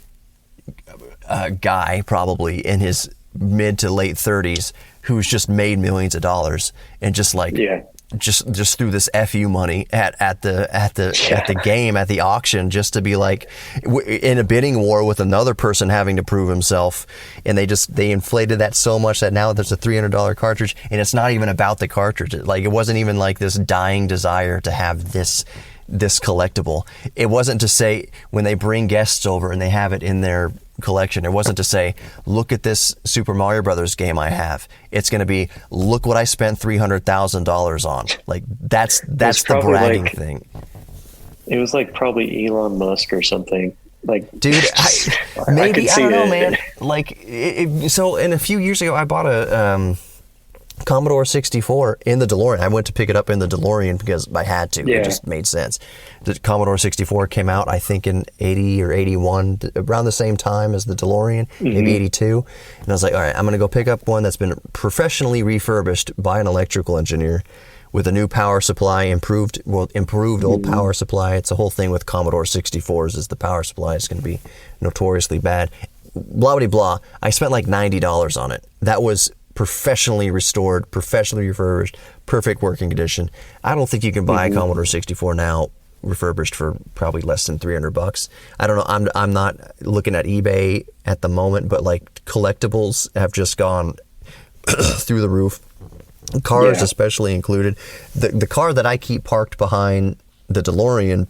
guy probably in his mid to late 30s who's just made millions of dollars, and just like just threw this FU money at the game, at the auction, just to be like in a bidding war with another person having to prove himself. And they inflated that so much that now there's a $300 cartridge, and it's not even about the cartridge. Like, it wasn't even like this dying desire to have this collectible. It wasn't to say, when they bring guests over and they have it in their collection, it wasn't to say, look at this Super Mario Brothers game I have. It's going to be, look what I spent $300,000 on. Like, that's the bragging thing. It was like probably Elon Musk or something. Like, dude, maybe, I don't know, man. Like, so, in a few years ago, I bought Commodore 64 in the DeLorean. I went to pick it up in the DeLorean because I had to. Yeah. It just made sense. The Commodore 64 came out, I think, in 80 or 81, around the same time as the DeLorean, maybe 82. And I was like, all right, I'm going to go pick up one that's been professionally refurbished by an electrical engineer with a new power supply, improved old power supply. It's a whole thing with Commodore 64s is the power supply is going to be notoriously bad. Blah, blah, blah. I spent like $90 on it. That was professionally restored, professionally refurbished, perfect working condition. I don't think you can buy a Commodore 64 now refurbished for probably less than $300. I don't know. I'm not looking at eBay at the moment, but like collectibles have just gone through the roof. Cars especially included. The car that I keep parked behind the DeLorean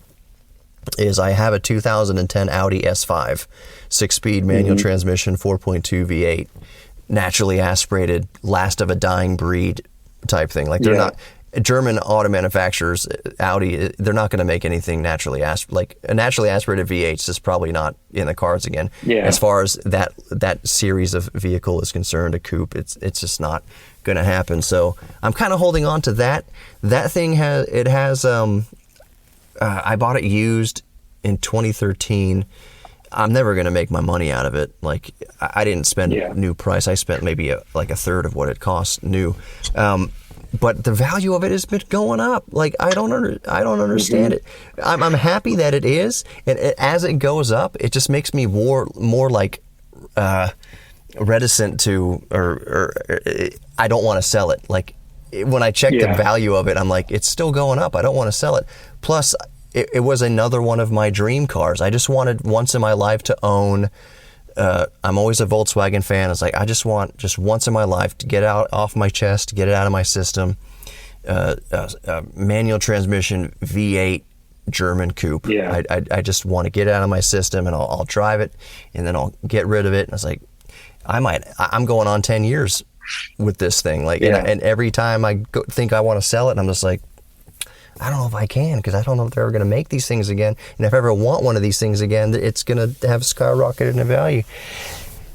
is I have a 2010 Audi S5, 6-speed manual transmission, 4.2 V8. Naturally aspirated, last of a dying breed type thing. Like they're not German auto manufacturers, Audi. They're not going to make anything naturally like a naturally aspirated V8 is probably not in the cards again. Yeah. As far as that series of vehicle is concerned, a coupe, it's just not going to happen. So I'm kind of holding on to that. That thing has. I bought it used in 2013. I'm never going to make my money out of it. Like I didn't spend new price. I spent maybe a third of what it cost new. But the value of it has been going up. Like I don't understand it. I'm happy that it is, and as it goes up, it just makes me more like reticent to, or I don't want to sell it. Like when I check the value of it, I'm like, it's still going up. I don't want to sell it. Plus, it was another one of my dream cars. I just wanted once in my life to own. I'm always a Volkswagen fan. It's like I just want once in my life to get out off my chest, to get it out of my system. Manual transmission V8 German coupe. Yeah. I just want to get it out of my system, and I'll drive it, and then I'll get rid of it. And I was like, I'm going on 10 years with this thing. Like, and every time I think I want to sell it, I'm just like, I don't know if I can, because I don't know if they're ever going to make these things again. And if I ever want one of these things again, it's going to have skyrocketed in value.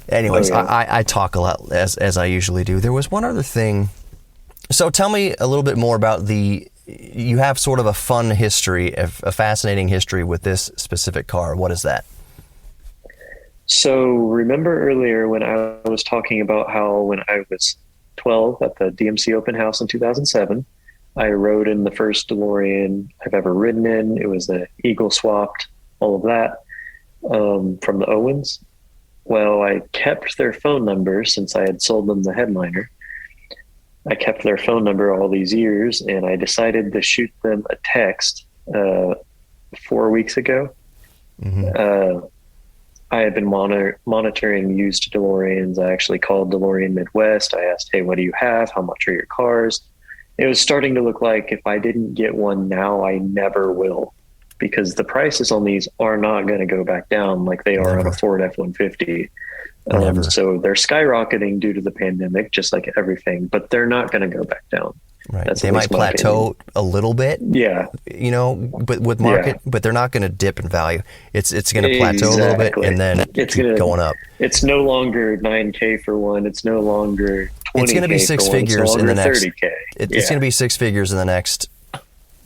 Anyways, I talk a lot as I usually do. There was one other thing. So tell me a little bit more about you have sort of a fun history, a fascinating history with this specific car. What is that? So remember earlier when I was talking about how when I was 12 at the DMC open house in 2007, I rode in the first DeLorean I've ever ridden in. It was a Eagle swapped, all of that, from the Owens. Well, I kept their phone number since I had sold them the headliner. I kept their phone number all these years, and I decided to shoot them a text 4 weeks ago. I had been monitoring used DeLoreans. I actually called DeLorean Midwest. I asked, hey, what do you have? How much are your cars? It was starting to look like if I didn't get one now, I never will, because the prices on these are not going to go back down like they are on a Ford F-150. So they're skyrocketing due to the pandemic, just like everything, but they're not going to go back down. Right. They might plateau a little bit. Yeah. You know, but with market, but they're not going to dip in value. It's going to plateau a little bit, and then it's going up. It's no longer $9K for one. It's no longer $20K. It's going to be six figures in the next $30K. It's going to be six figures in the next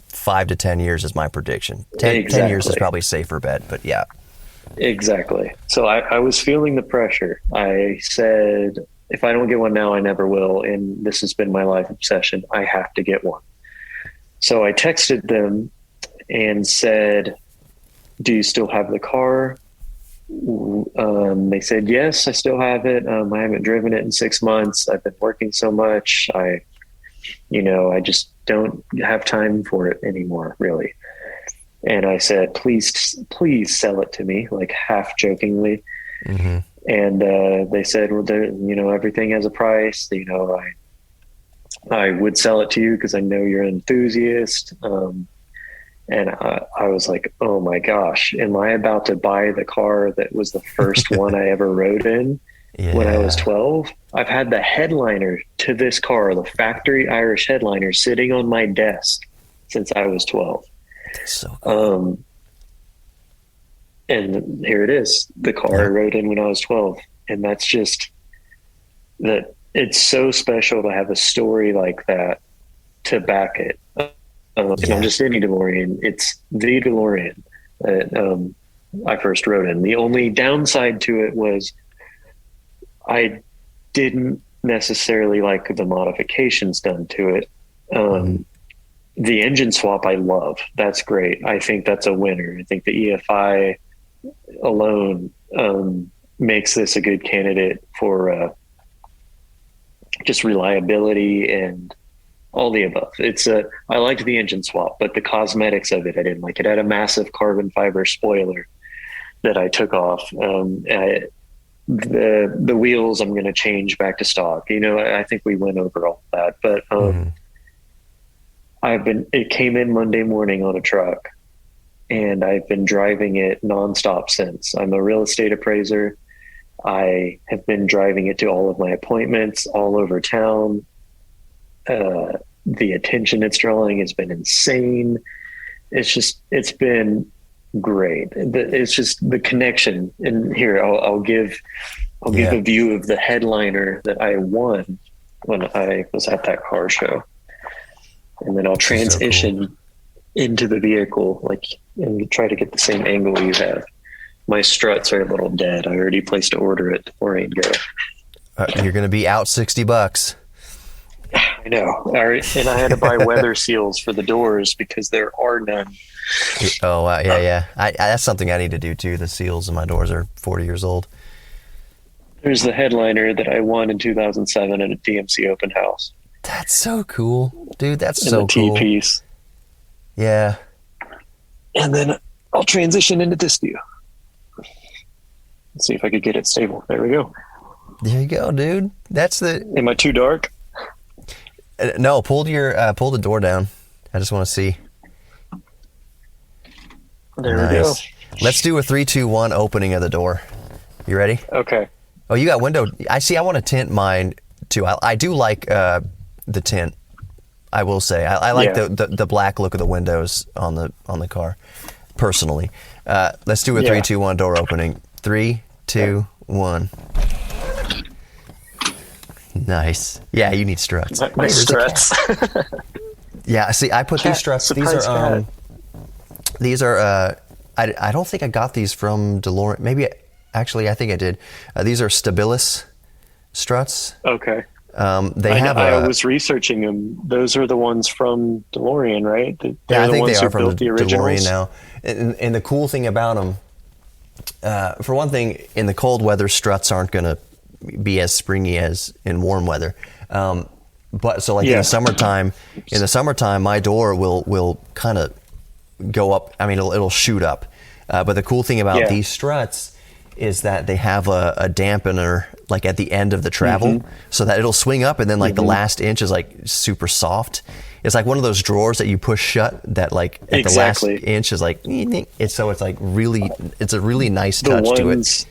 5 to 10 years is my prediction. 10 years is probably a safer bet, but yeah. Exactly. So I was feeling the pressure. I said, if I don't get one now, I never will. And this has been my life obsession. I have to get one. So I texted them and said, do you still have the car? They said, yes, I still have it. I haven't driven it in 6 months. I've been working so much. I just don't have time for it anymore, really. And I said, please sell it to me, like half jokingly. Mm-hmm. And they said, well, everything has a price. I would sell it to you because I know you're an enthusiast. And I was like, oh my gosh, am I about to buy the car that was the first one I ever rode in when I was 12? I've had the headliner to this car, the factory Irish headliner, sitting on my desk since I was 12. That's so cool. And here it is, the car I rode in when I was 12. And that's just that it's so special to have a story like that to back it. It's not just any DeLorean; it's the DeLorean that I first rode in. The only downside to it was I didn't necessarily like the modifications done to it. The engine swap I love. That's great. I think that's a winner. I think the EFI alone makes this a good candidate for just reliability and all the above. I liked the engine swap, but the cosmetics of it, I didn't like. It had a massive carbon fiber spoiler that I took off. The wheels I'm going to change back to stock. I think we went over all that, but it came in Monday morning on a truck, and I've been driving it nonstop since. I'm a real estate appraiser. I have been driving it to all of my appointments all over town. The attention it's drawing has been insane. It's been great. It's just the connection. And here, I'll give a view of the headliner that I won when I was at that car show. And then I'll transition into the vehicle, and try to get the same angle you have. My struts are a little dead. I already placed an order at Delorean Go. You're going to be out $60. I know. And I had to buy weather seals for the doors because there are none. Oh, yeah. That's something I need to do too. The seals in my doors are 40 years old. There's the headliner that I won in 2007 at a DMC open house. That's so cool, dude. That's so cool. The T-piece. Yeah. And then I'll transition into this view. Let's see if I could get it stable. There we go. There you go, dude. Am I too dark? No, pull the door down. I just want to see. There we go. Let's do a 3, 2, 1 opening of the door. You ready? Okay. Oh, you got window. I want to tint mine too. I do like the tint. I will say I like the black look of the windows on the car. Personally, let's do a 3, 2, 1 door opening. 3, 2, 1. Nice. Yeah, you need struts. My struts. Yeah. See, I put these struts. These are. I don't think I got these from DeLorean. Maybe actually, I think I did. These are Stabilis struts. Okay. I was researching them. Those are the ones from DeLorean, right? I think they are from the DeLorean now. And the cool thing about them, for one thing, in the cold weather, struts aren't going to be as springy as in warm weather. But so in the summertime, my door will kind of go up. I mean, it'll shoot up. But the cool thing about these struts is that they have a dampener at the end of the travel, so that it'll swing up, and then the last inch is super soft. It's like one of those drawers that you push shut that at the last inch is it's a really nice touch to it.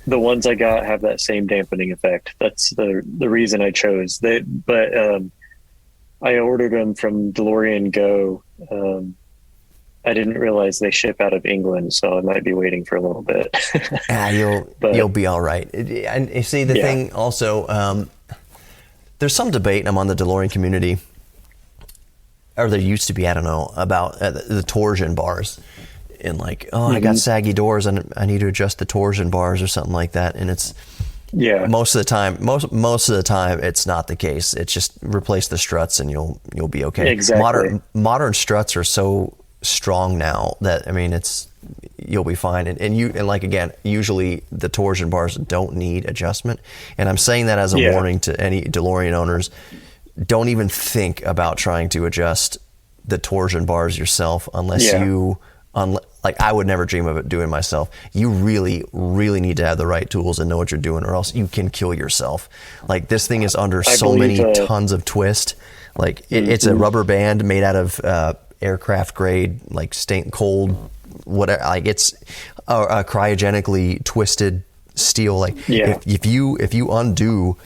The ones I got have that same dampening effect. That's the reason I chose that. But I ordered them from DeLorean Go. I didn't realize they ship out of England, so I might be waiting for a little bit. You'll be all right. And you see, the thing also, there's some debate among the DeLorean community, or there used to be, I don't know, about the torsion bars. And I got saggy doors and I need to adjust the torsion bars or something like that. And it's most of the time it's not the case. It's just replace the struts and you'll be okay. Exactly. Modern struts are so strong now that you'll be fine. And usually the torsion bars don't need adjustment. And I'm saying that as a warning to any DeLorean owners. Don't even think about trying to adjust the torsion bars yourself unless I would never dream of it doing myself. You really, really need to have the right tools and know what you're doing, or else you can kill yourself. This thing is under so many tons of twist. It's a rubber band made out of aircraft grade, cold, whatever. It's a cryogenically twisted steel. If you undo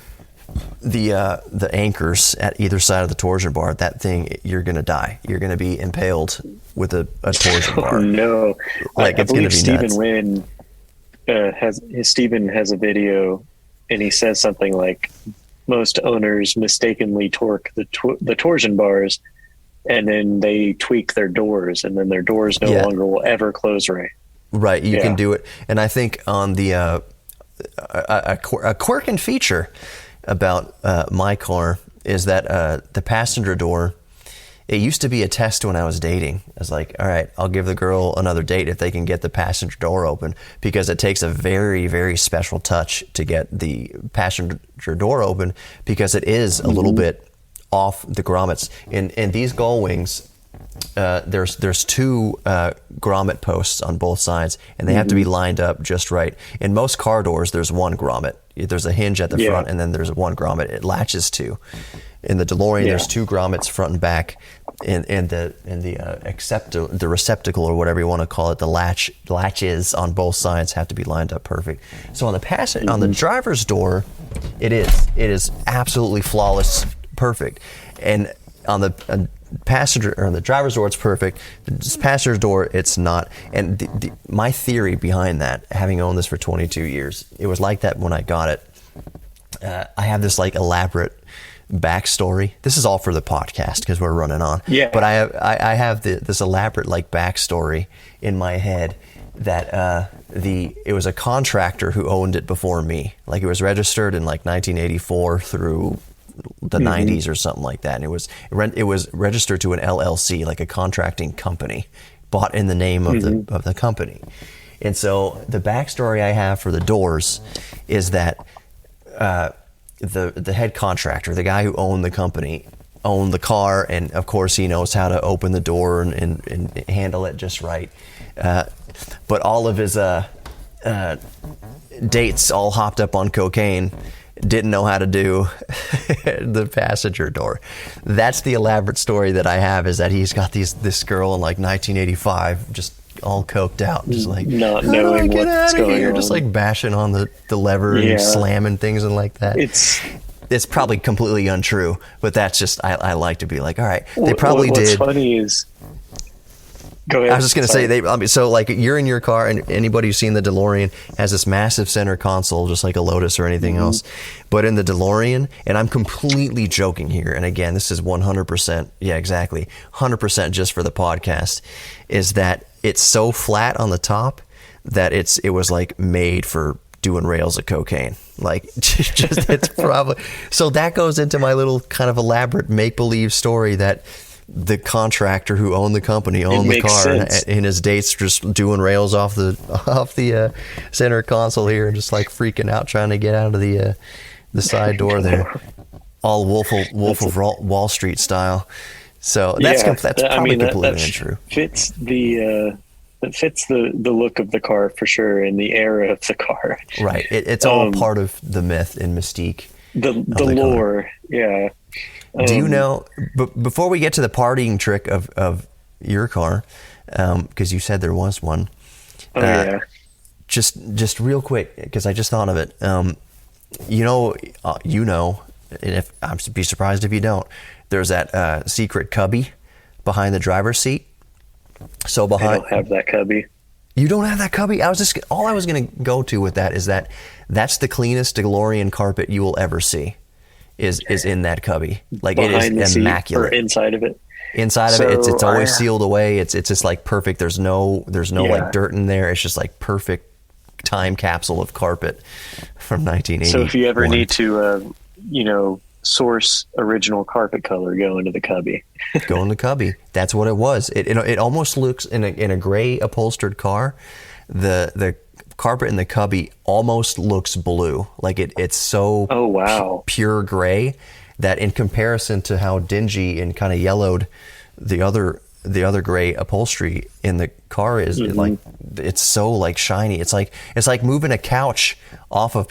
the anchors at either side of the torsion bar, that thing, you're gonna die. You're gonna be impaled with a torsion bar. Oh, no, I it's believe gonna be Stephen nuts. Wynn Stephen has a video, and he says something like, most owners mistakenly torque the torsion bars, and then they tweak their doors, and then their doors no longer will ever close right. Right, you can do it. And I think on the a quirk and feature about my car is that the passenger door, it used to be a test when I was dating. I was like, all right, I'll give the girl another date if they can get the passenger door open, because it takes a very, very special touch to get the passenger door open, because it is a little bit off the grommets. In these gull wings, there's two grommet posts on both sides, and they have to be lined up just right. In most car doors, there's one grommet. There's a hinge at the front, and then there's one grommet it latches to. In the DeLorean, there's two grommets front and back, and the receptacle, or whatever you want to call it, the latches on both sides have to be lined up perfect. So on the on the driver's door, it is absolutely flawless, perfect, and on the passenger or the driver's door, it's perfect. The passenger door, it's not. And my theory behind that, having owned this for 22 years, it was like that when I got it. I have this like elaborate backstory. This is all for the podcast because we're running on. Yeah. But I have this elaborate like backstory in my head that it was a contractor who owned it before me. Like it was registered in like 1984 through the 90s or something like that, and it was registered to an LLC, like a contracting company, bought in the name of the company. And so the backstory I have for the doors is that the head contractor, the guy who owned the company, owned the car, and of course he knows how to open the door and handle it just right. But all of his dates all hopped up on cocaine, didn't know how to do the passenger door. That's the elaborate story that I have, is that he's got this girl in like 1985 just all coked out, just like not knowing what's going on, just like bashing on the lever and slamming things and like that. It's probably completely untrue, but that's just I like to be like, all right, they probably did. What's funny is, go ahead. I was just going to say, so like you're in your car, and anybody who's seen the DeLorean has this massive center console, just like a Lotus or anything else. But in the DeLorean, and I'm completely joking here, and again, this is 100%, yeah, exactly, 100% just for the podcast, is that it's so flat on the top that it was like made for doing rails of cocaine. Like, just it's probably, so that goes into my little kind of elaborate make-believe story that the contractor who owned the company owned the car, and his dates just doing rails off the center console here, and just like freaking out trying to get out of the side door there, all Wolf of Wall Street style. So that's probably completely untrue. Fits that fits the look of the car for sure, and the era of the car. Right. It's all part of the myth and mystique. The lore. Yeah. Do you know, before we get to the partying trick of your car, because you said there was one. Just real quick, because I just thought of it. You know, and if I'd be surprised if you don't, there's that secret cubby behind the driver's seat. So I don't have that cubby. You don't have that cubby? All I was going to go to with that is that's the cleanest DeLorean carpet you will ever see. Is in that cubby. Like, behind it is immaculate. Or inside of it. Inside of it, it's always sealed away. It's just like perfect. There's no like dirt in there. It's just like perfect time capsule of carpet from 1980. So if you ever need to, source original carpet color, go into the cubby. Go in the cubby. That's what it was. It almost looks in a gray upholstered car. The carpet in the cubby almost looks blue. Like it's so pure gray that in comparison to how dingy and kind of yellowed the other gray upholstery in the car is, it's so like shiny. It's like moving a couch off of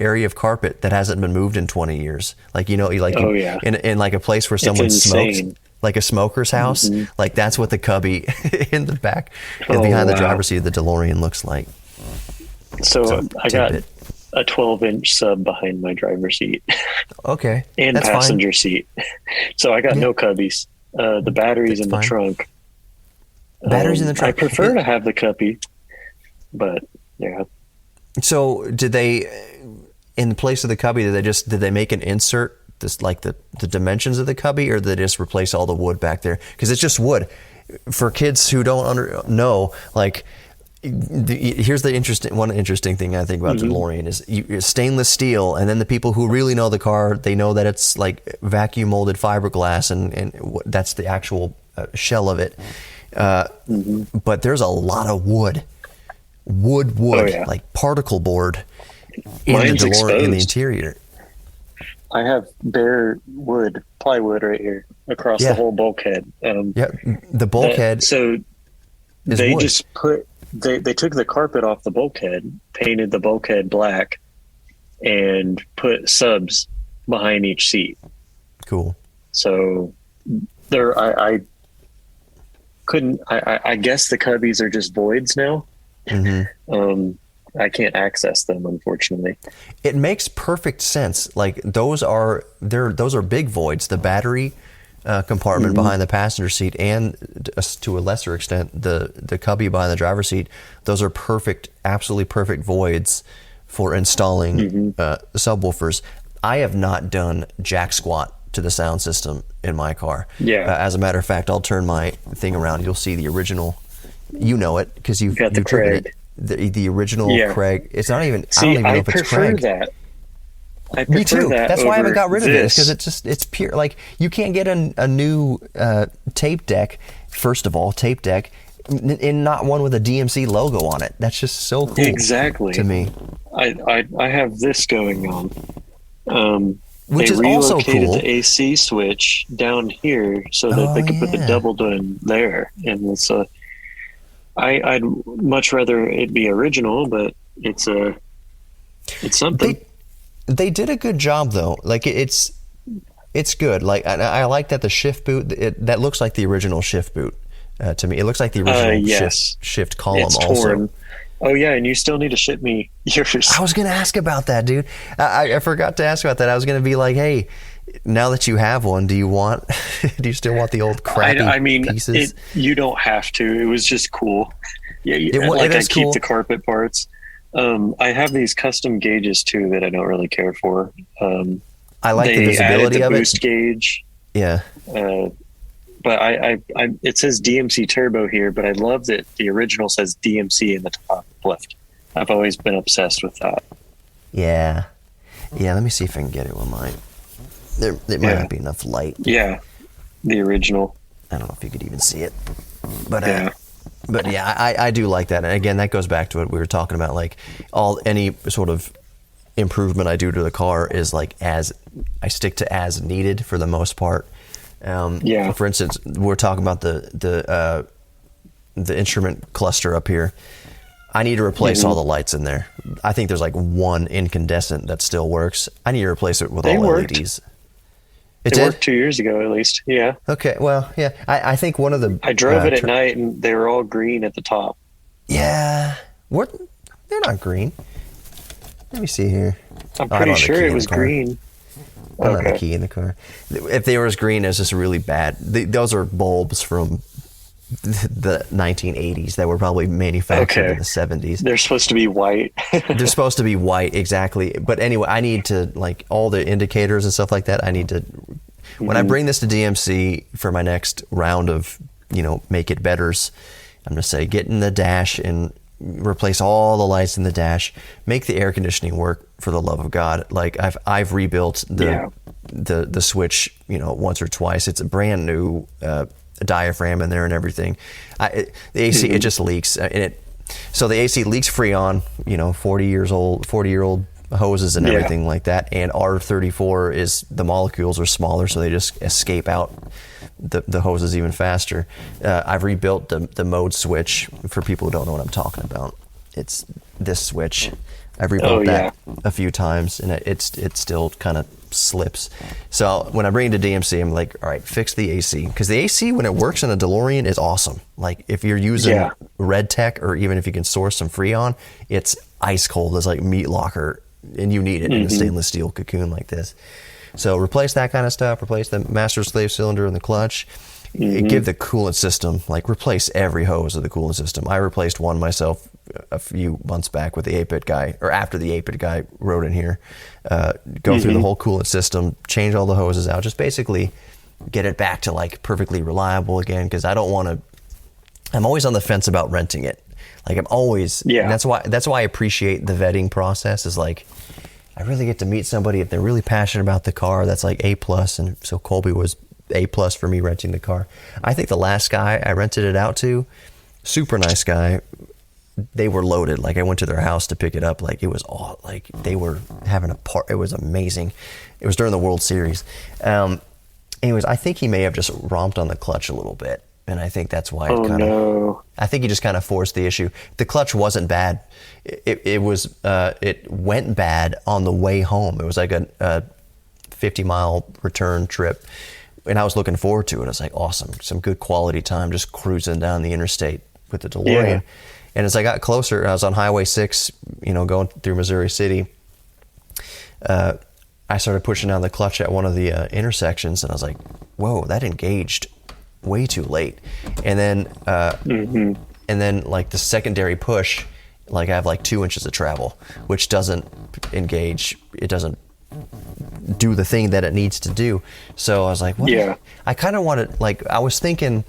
area of carpet that hasn't been moved in 20 years. Like, in like a place where someone smokes, like a smoker's house. Like that's what the cubby in the back and behind the driver's seat of the DeLorean looks like. So I got a 12-inch sub behind my driver's seat. Okay. And that's passenger fine. seat. So I got no cubbies. The battery's in the trunk. Batteries in the trunk. I prefer to have the cubby, but yeah. So did they, in place of the cubby, did they make an insert, this like the dimensions of the cubby, or did they just replace all the wood back there? Because it's just wood. For kids who don't know, like, here's the interesting thing I think about DeLorean is it's stainless steel, and then the people who really know the car, they know that it's like vacuum molded fiberglass, and that's the actual shell of it. But there's a lot of wood, like particle board in the DeLorean, in the interior. I have bare plywood right here across the whole bulkhead. The bulkhead. So they wood. just they took the carpet off the bulkhead, painted the bulkhead black, and put subs behind each seat. Cool. So I guess the cubbies are just voids now. I can't access them, unfortunately. It makes perfect sense. Like those are big voids. The battery compartment behind the passenger seat, and to a lesser extent the cubby behind the driver's seat. Those are perfect, absolutely perfect voids for installing subwoofers. I have not done jack squat to the sound system in my car. As a matter of fact, I'll turn my thing around. You'll see the original. You know it because you've driven it. The original Craig. It's not even. I don't even know if it's Craig. I prefer Me too. That's why I haven't got rid of it. Because it's pure. Like you can't get a new tape deck. First of all, tape deck, and not one with a DMC logo on it. That's just so cool. Exactly. To me, I have this going on. Which they is also cool. They relocated the AC switch down here so that they could put the double done there, and it's a. I'd much rather it be original, but it's something. They did a good job though. Like it's good. Like I like that the shift boot that looks like the original shift boot to me. It looks like the original shift column. It's also torn. Oh yeah, and you still need to ship me yours. I was gonna ask about that, dude. I forgot to ask about that. I was gonna be like, hey, now that you have one, do you still want the old crappy pieces? You don't have to. It was just cool. Yeah, I keep the carpet parts. I have these custom gauges too that I don't really care for. I like the visibility of it. Boost gauge. Yeah. But it says DMC Turbo here, but I love that the original says DMC in the top left. I've always been obsessed with that. Yeah. Yeah, let me see if I can get it with mine. There might not be enough light. Yeah, the original. I don't know if you could even see it. But I do like that. And again, that goes back to what we were talking about. Like any sort of improvement I do to the car is like I stick to as needed for the most part. For instance, we're talking about the instrument cluster up here. I need to replace all the lights in there. I think there's like one incandescent that still works. I need to replace it with all LEDs. It worked 2 years ago, at least. Yeah. Okay. Well, yeah. I think one of the. I drove it at night, and they were all green at the top. Yeah. They're not green. Let me see here. I'm pretty sure it was green. I don't have the key in the car. If they were as green, it's just really bad. Those are bulbs from the 1980s that were probably manufactured in the 70s. They're supposed to be white. They're supposed to be white, exactly. But anyway, I need to, like, all the indicators and stuff like that, I need to, when I bring this to DMC for my next round of, make it betters, I'm going to say get in the dash and replace all the lights in the dash, make the air conditioning work, for the love of God. Like I've rebuilt the switch, once or twice. It's a brand new diaphragm in there and everything. The AC it just leaks, so the AC leaks Freon, 40-year-old hoses and everything like that. And R34 is the molecules are smaller, so they just escape out the hoses even faster. I've rebuilt the mode switch for people who don't know what I'm talking about. It's this switch. I've rebuilt that a few times, and it still kind of slips. So when I bring it to DMC, I'm like, all right, fix the AC. Because the AC, when it works in a DeLorean, is awesome. Like if you're using Red Tech, or even if you can source some Freon, it's ice cold. It's like meat locker, and you need it in a stainless steel cocoon like this. So replace that kind of stuff. Replace the master slave cylinder and the clutch. Give the coolant system, like replace every hose of the coolant system. I replaced one myself a few months back with the 8-bit guy, or after the 8-bit guy rode in here, go through the whole coolant system, change all the hoses out, just basically get it back to like perfectly reliable again. Because I don't want to. I'm always on the fence about renting it. Like I'm always, and that's why I appreciate the vetting process. Is like I really get to meet somebody if they're really passionate about the car. That's like A+, and so Kolby was A+ for me renting the car. I think the last guy I rented it out to, super nice guy. They were loaded. Like I went to their house to pick it up. Like it was all like they were having a part. It was amazing. It was during the World Series. Anyways, I think he may have just romped on the clutch a little bit. And I think that's why I think he just kind of forced the issue. The clutch wasn't bad. It went bad on the way home. It was like a 50-mile return trip. And I was looking forward to it. I was like, awesome. Some good quality time just cruising down the interstate with the DeLorean. Yeah. And as I got closer, I was on Highway 6, going through Missouri City. I started pushing down the clutch at one of the intersections, and I was like, whoa, that engaged way too late. And then like the secondary push, like I have like 2 inches of travel, which doesn't engage. It doesn't do the thing that it needs to do. So I was like, what? Yeah. I kind of wanted, like, I was thinking,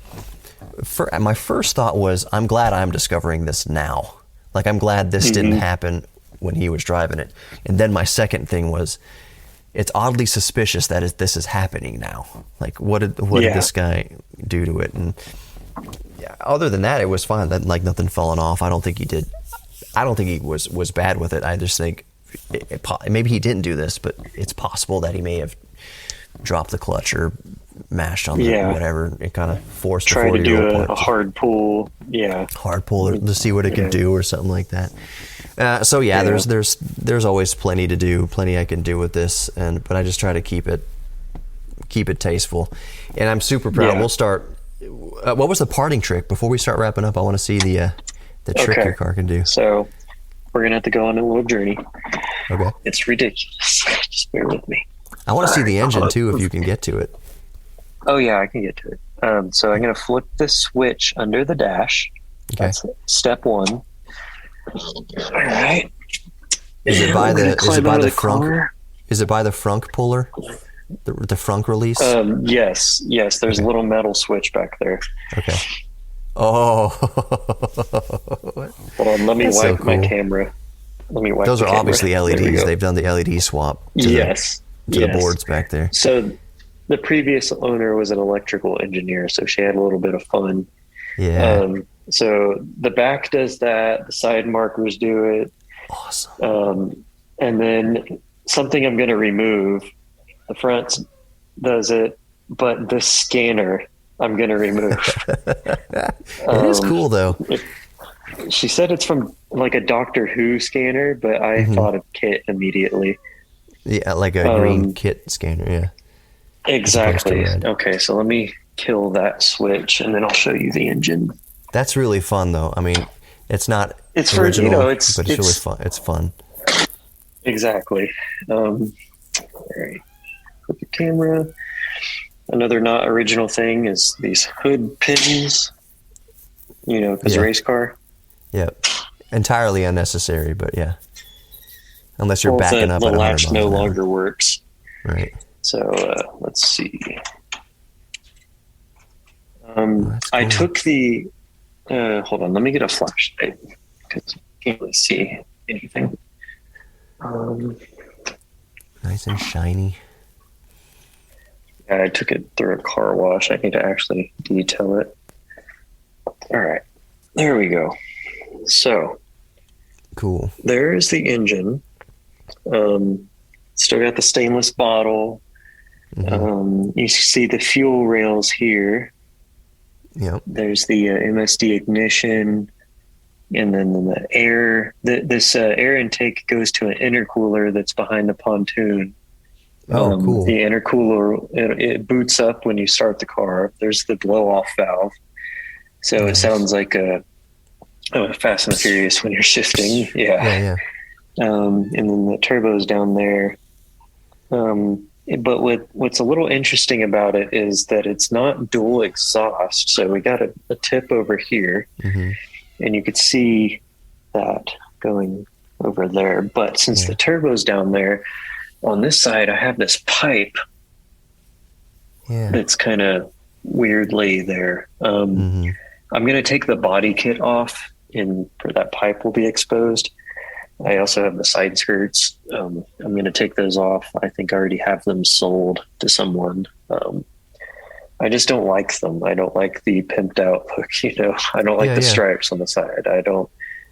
my first thought was, I'm glad I'm discovering this now. Like, I'm glad this didn't happen when he was driving it. And then my second thing was, it's oddly suspicious that this is happening now. Like, what did this guy do to it? And other than that, it was fine. That, like, nothing falling off. I don't think he did. I don't think he was bad with it. I just think maybe he didn't do this, but it's possible that he may have dropped the clutch or mashed on the whatever. It kind of forced the 40-year-old to do a hard pull. Yeah, hard pull to see what it could do or something like that. There's always plenty to do, plenty I can do with this, but I just try to keep it tasteful, and I'm super proud. We'll start. What was the parting trick before we start wrapping up? I want to see the trick your car can do. So we're gonna have to go on a little journey. Okay, it's ridiculous. Just bear with me. I want to see the engine too, if you can get to it. Oh yeah, I can get to it. So I'm gonna flip the switch under the dash. Okay. That's step one. All right. Is it by the frunk? Is it by the frunk puller? The frunk release? Yes. There's a little metal switch back there. Okay. Oh. Hold on, let me wipe my camera. Those are obviously LEDs. They've done the LED swap to the boards back there. So the previous owner was an electrical engineer, so she had a little bit of fun. Yeah. So the back does that. The side markers do it. Awesome. And then something I'm going to remove. The front does it, but the scanner I'm going to remove. It is cool, though. She said it's from like a Doctor Who scanner, but I thought of Kit immediately. Yeah, like a green Kit scanner, yeah. Exactly. Okay, so let me kill that switch, and then I'll show you the engine. That's really fun, though. I mean, it's not it's original, but it's really fun. It's fun. Exactly. All right. Put the camera. Another not original thing is these hood pins. Because race car. Yep. Entirely unnecessary, but yeah. Unless you're backing up. The latch no longer works. Right. So let's see. Cool. I took the. Hold on, let me get a flashlight because I can't really see anything. Nice and shiny. I took it through a car wash. I need to actually detail it. All right, there we go. So cool. There's the engine. Still got the stainless bottle. You see the fuel rails here. Yep. There's the MSD ignition, and then the air. This air intake goes to an intercooler that's behind the pontoon. Oh, cool. The intercooler, it boots up when you start the car. There's the blow-off valve. So It sounds like a Fast and Furious when you're shifting. Yeah. And then the turbo's down there. But what's a little interesting about it is that it's not dual exhaust. So we got a tip over here, and you could see that going over there. But since the turbo's down there, on this side, I have this pipe that's kind of weirdly there. I'm going to take the body kit off, and that pipe will be exposed. I also have the side skirts. I'm going to take those off. I think I already have them sold to someone. I just don't like them. I don't like the pimped out look, I don't like the stripes on the side.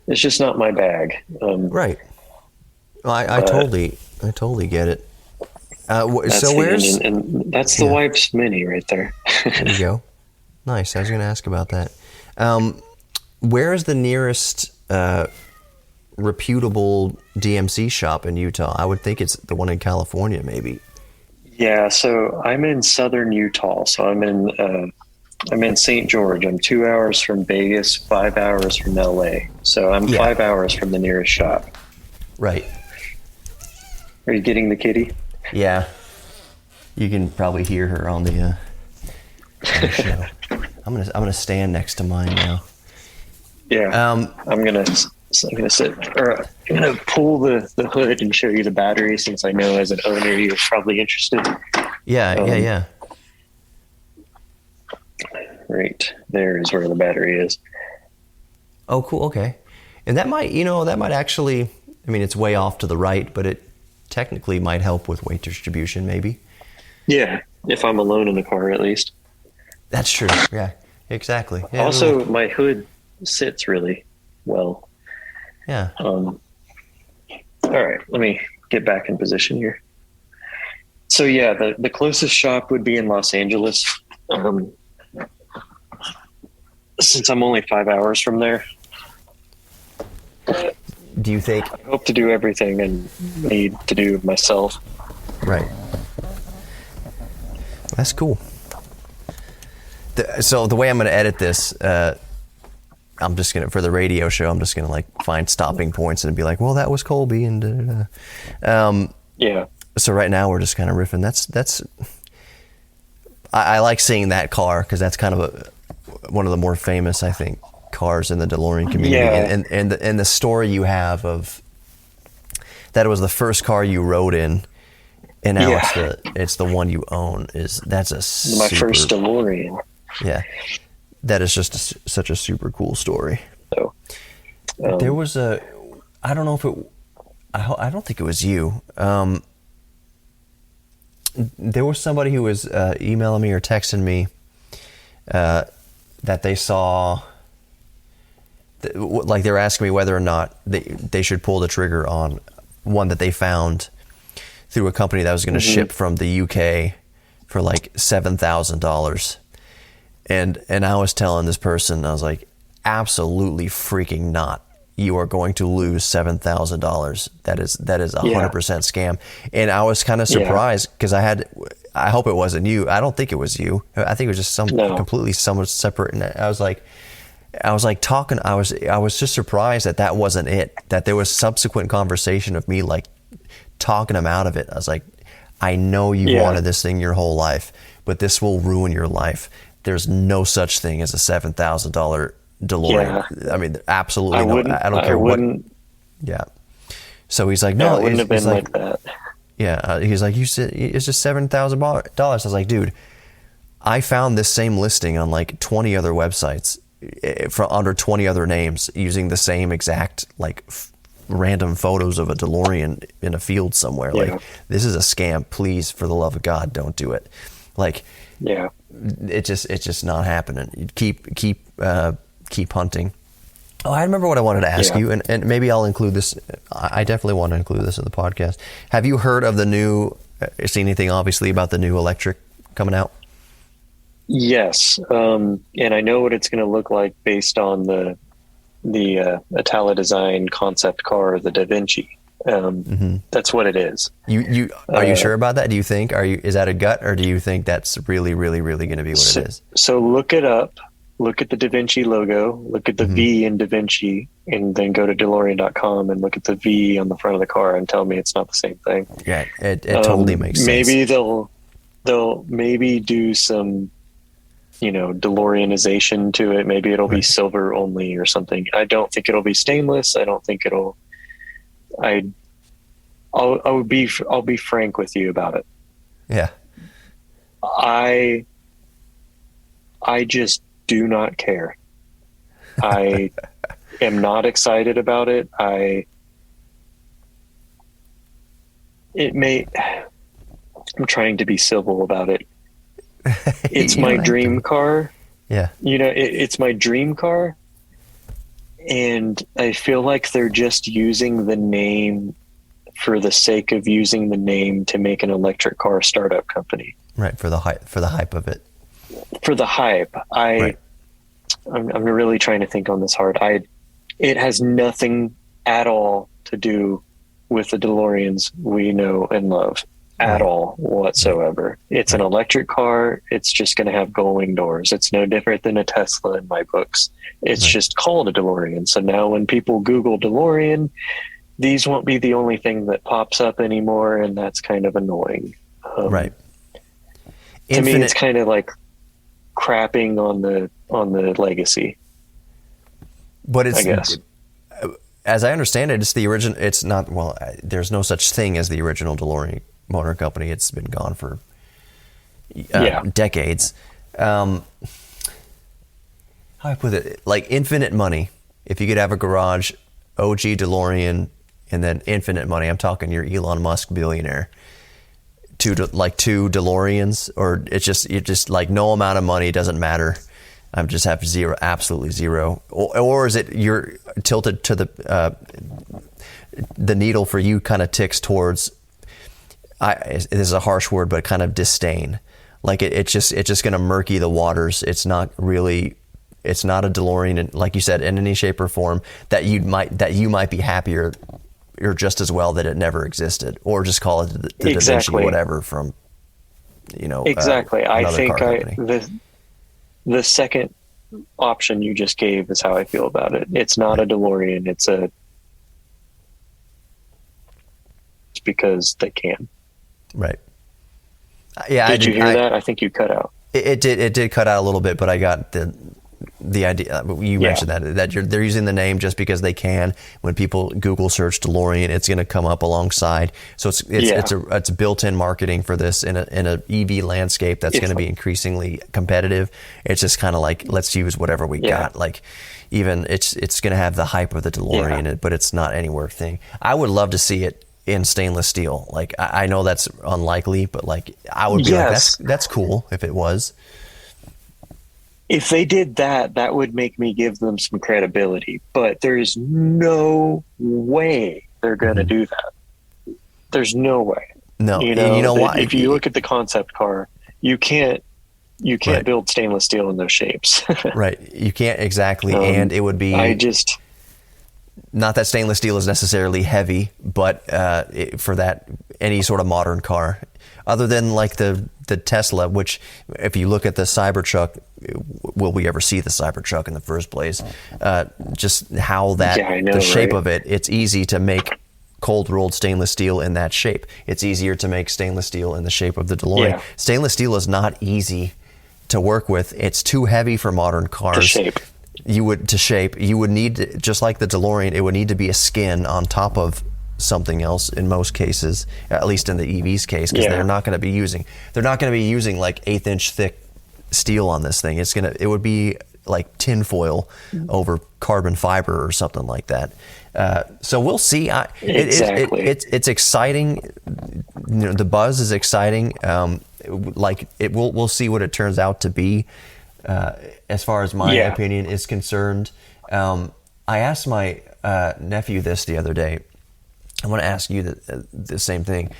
It's just not my bag. Right. Well, I totally get it. So where's... And that's the wife's Mini right there. There you go. Nice. I was going to ask about that. Where is the nearest reputable DMC shop in Utah? I would think it's the one in California, maybe. Yeah, so I'm in southern Utah. So I'm in St. George. I'm 2 hours from Vegas, 5 hours from LA. So I'm 5 hours from the nearest shop. Right. Are you getting the kitty? Yeah. You can probably hear her on the show. I'm gonna stand next to mine now. Yeah. I'm gonna sit, or I'm gonna pull the hood and show you the battery, since I know as an owner you're probably interested. Yeah. Right there is where the battery is. Oh, cool. Okay. And that might actually, I mean, it's way off to the right, but it technically might help with weight distribution, maybe. Yeah, if I'm alone in the car, at least. That's true. Yeah, exactly. Yeah, also, my hood sits really well. Yeah. All right, let me get back in position here. So yeah, the closest shop would be in Los Angeles. Since I'm only 5 hours from there. Do you think... I hope to do everything I need to do myself. Right. That's cool. So the way I'm going to edit this, I'm just going to, for the radio show, I'm just going to like find stopping points and be like, well, that was Kolby and da-da-da. Yeah. So right now we're just kind of riffing. I like seeing that car because that's kind of one of the more famous, I think, cars in the DeLorean community. Yeah. And the story you have of that it was the first car you rode in, and now it's the one you own. That's my first DeLorean. Yeah, that is just such a super cool story. So there was I don't know if it, I don't think it was you. There was somebody who was emailing me or texting me that they saw, like they were asking me whether or not they should pull the trigger on one that they found through a company that was going to ship from the UK for like $7,000. And I was telling this person, I was like, absolutely freaking not. You are going to lose $7,000. That is 100% scam. And I was kind of surprised because I hope it wasn't you. I don't think it was you. I think it was just completely someone separate. And I was just surprised that wasn't it. That there was subsequent conversation of me like talking him out of it. I was like, I know you wanted this thing your whole life, but this will ruin your life. There's no such thing as a $7,000 DeLorean. Yeah. I mean, absolutely I don't care what. Yeah. So he's like, no, it wouldn't have been like that. Yeah. He's like, you said it's just $7,000. I was like, dude, I found this same listing on like 20 other websites under 20 other names using the same exact like random photos of a DeLorean in a field somewhere. Yeah. Like, this is a scam. Please, for the love of God, don't do it. Like, it's just not happening. You keep hunting. Oh, I remember what I wanted to ask you, and maybe I'll include this. I definitely want to include this in the podcast. Have you heard of the new, seen anything obviously about the new electric coming out? Yes. And I know what it's going to look like based on the Itala design concept car, the Da Vinci. That's what it is. Are you sure about that? Do you think, is that a gut, or do you think that's really, really, really going to be what it is? So look it up, look at the Da Vinci logo, look at the V in Da Vinci, and then go to DeLorean.com and look at the V on the front of the car and tell me it's not the same thing. Yeah, it totally makes sense. Maybe they'll maybe do some DeLoreanization to it. Maybe it'll be silver only or something. I don't think it'll be stainless. I don't think I'll be frank with you about it. Yeah. I just do not care. I am not excited about it. I'm trying to be civil about it. It's my dream car. Yeah. It's my dream car. And I feel like they're just using the name for the sake of using the name to make an electric car startup company. Right. For the hype of it. For the hype. I'm really trying to think on this hard. It has nothing at all to do with the DeLoreans we know and love at all whatsoever. It's an electric car. It's just going to have gullwing doors. It's no different than a Tesla in my books. It's just called a DeLorean. So now when people Google DeLorean, these won't be the only thing that pops up anymore. And that's kind of annoying. Right. To me, it's kind of like crapping on the legacy. But it's, I guess. As I understand it, it's the original. It's not, well, there's no such thing as the original DeLorean Motor Company. It's been gone for decades. How I put it, like infinite money. If you could have a garage, OG DeLorean, and then infinite money, I'm talking your Elon Musk billionaire. Two DeLoreans, or you're just like no amount of money doesn't matter. I just have zero, absolutely zero. Or is it you're tilted to the needle for you kind of ticks towards, this is a harsh word, but kind of disdain. Like it's just going to murky the waters. It's not a DeLorean, like you said, in any shape or form that you might be happier or just as well that it never existed, or just call it the Da Vinci whatever from, exactly. I think the second option you just gave is how I feel about it. It's not a DeLorean. It's because they can. Right. Yeah. Did you hear that? I think you cut out. It did cut out a little bit, but I got the idea. You mentioned that they're using the name just because they can. When people Google search DeLorean, it's going to come up alongside. So it's built-in marketing for this in a EV landscape that's going to be increasingly competitive. It's just kind of like, let's use whatever we got. Like even it's going to have the hype of the DeLorean in it, but it's not anywhere thing. I would love to see it in stainless steel. Like I know that's unlikely, but like I would be like, that's cool if it was. If they did that, that would make me give them some credibility. But there is no way they're going to do that. There's no way. No, you know why? If you look at the concept car, you can't build stainless steel in those shapes. Right, you can't exactly, and it would be. Not that stainless steel is necessarily heavy, but for that any sort of modern car, other than like the Tesla, which if you look at the Cybertruck, will we ever see the Cybertruck in the first place? Just how the shape of it, it's easy to make cold rolled stainless steel in that shape. It's easier to make stainless steel in the shape of the DeLorean. Yeah. Stainless steel is not easy to work with. It's too heavy for modern cars. You would need, just like the DeLorean, it would need to be a skin on top of something else in most cases, at least in the EV's case, because they're not going to be using like 1/8 inch thick steel on this thing. It would be like tinfoil over carbon fiber or something like that. So we'll see. It's exciting. The buzz is exciting. We'll see what it turns out to be. As far as my opinion is concerned, I asked my nephew this the other day. I want to ask you the same thing.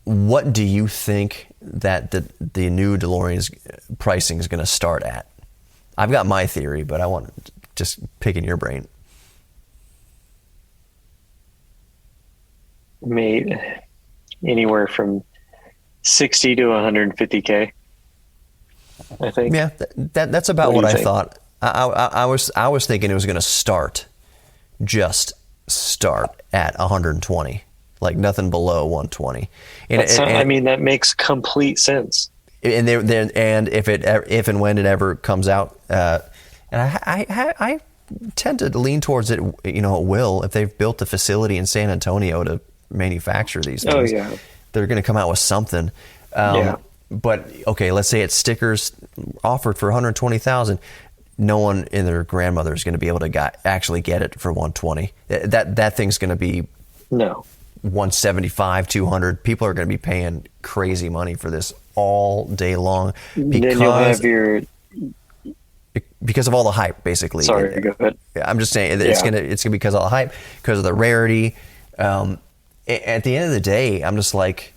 What do you think that the new DeLorean's pricing is going to start at? I've got my theory, but I want to just picking your brain. Maybe anywhere from 60 to 150K. I think. Yeah, that's about what I thought. I was thinking it was going to start at 120, like nothing below 120. That makes complete sense. and if and when it ever comes out, and I tend to lean towards it. You know, it will, if they've built a facility in San Antonio to manufacture these things. Oh yeah, they're going to come out with something. Yeah. But okay, let's say it's stickers offered for 120,000. No one in their grandmother is going to be able to actually get it for 120. That thing's going to be no 175, 200. People are going to be paying crazy money for this all day long then you'll have your. because of all the hype, basically. Sorry, go ahead. I'm just saying it's gonna because of all the hype, because of the rarity. At the end of the day, I'm just like,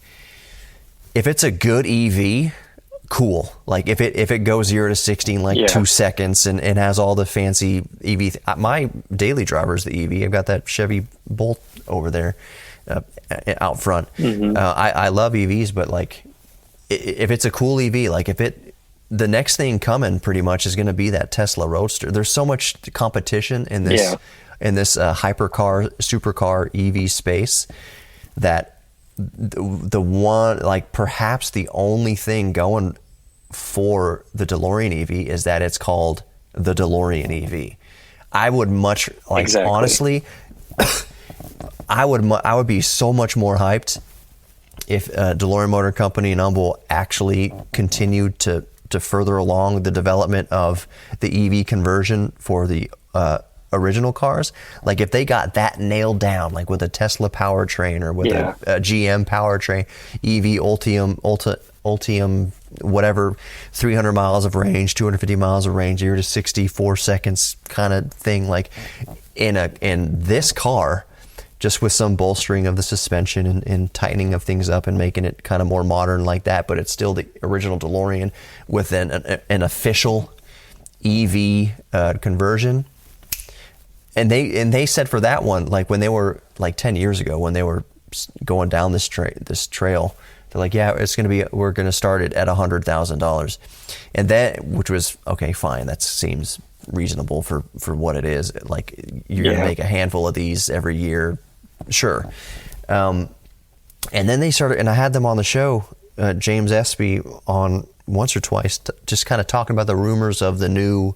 if it's a good EV, cool. Like if it goes 0 to 60 in like 2 seconds and has all the fancy EV. My daily driver is the EV. I've got that Chevy Bolt over there out front. Mm-hmm. I love EVs, but like if it's a cool EV, like the next thing coming pretty much is going to be that Tesla Roadster. There's so much competition in this hypercar, supercar EV space that the one, like perhaps the only thing going for the DeLorean EV is that it's called the DeLorean EV. I would much honestly, I would be so much more hyped if DeLorean Motor Company and Humble actually continued to further along the development of the EV conversion for the original cars. Like if they got that nailed down, like with a Tesla powertrain or with a GM powertrain, EV Ultium, whatever, 300 miles of range, 250 miles of range, 0 to 60, 4 seconds kind of thing. Like in this car, just with some bolstering of the suspension and tightening of things up and making it kind of more modern like that, but it's still the original DeLorean with an official EV conversion. And they said for that one, like when they were like 10 years ago, when they were going down this trail, they're like, yeah, we're going to start it at $100,000. And that, which was, okay, fine. That seems reasonable for what it is. Like you're going to make a handful of these every year. Sure. And then they started, and I had them on the show, James Espy on once or twice, just kind of talking about the rumors of the new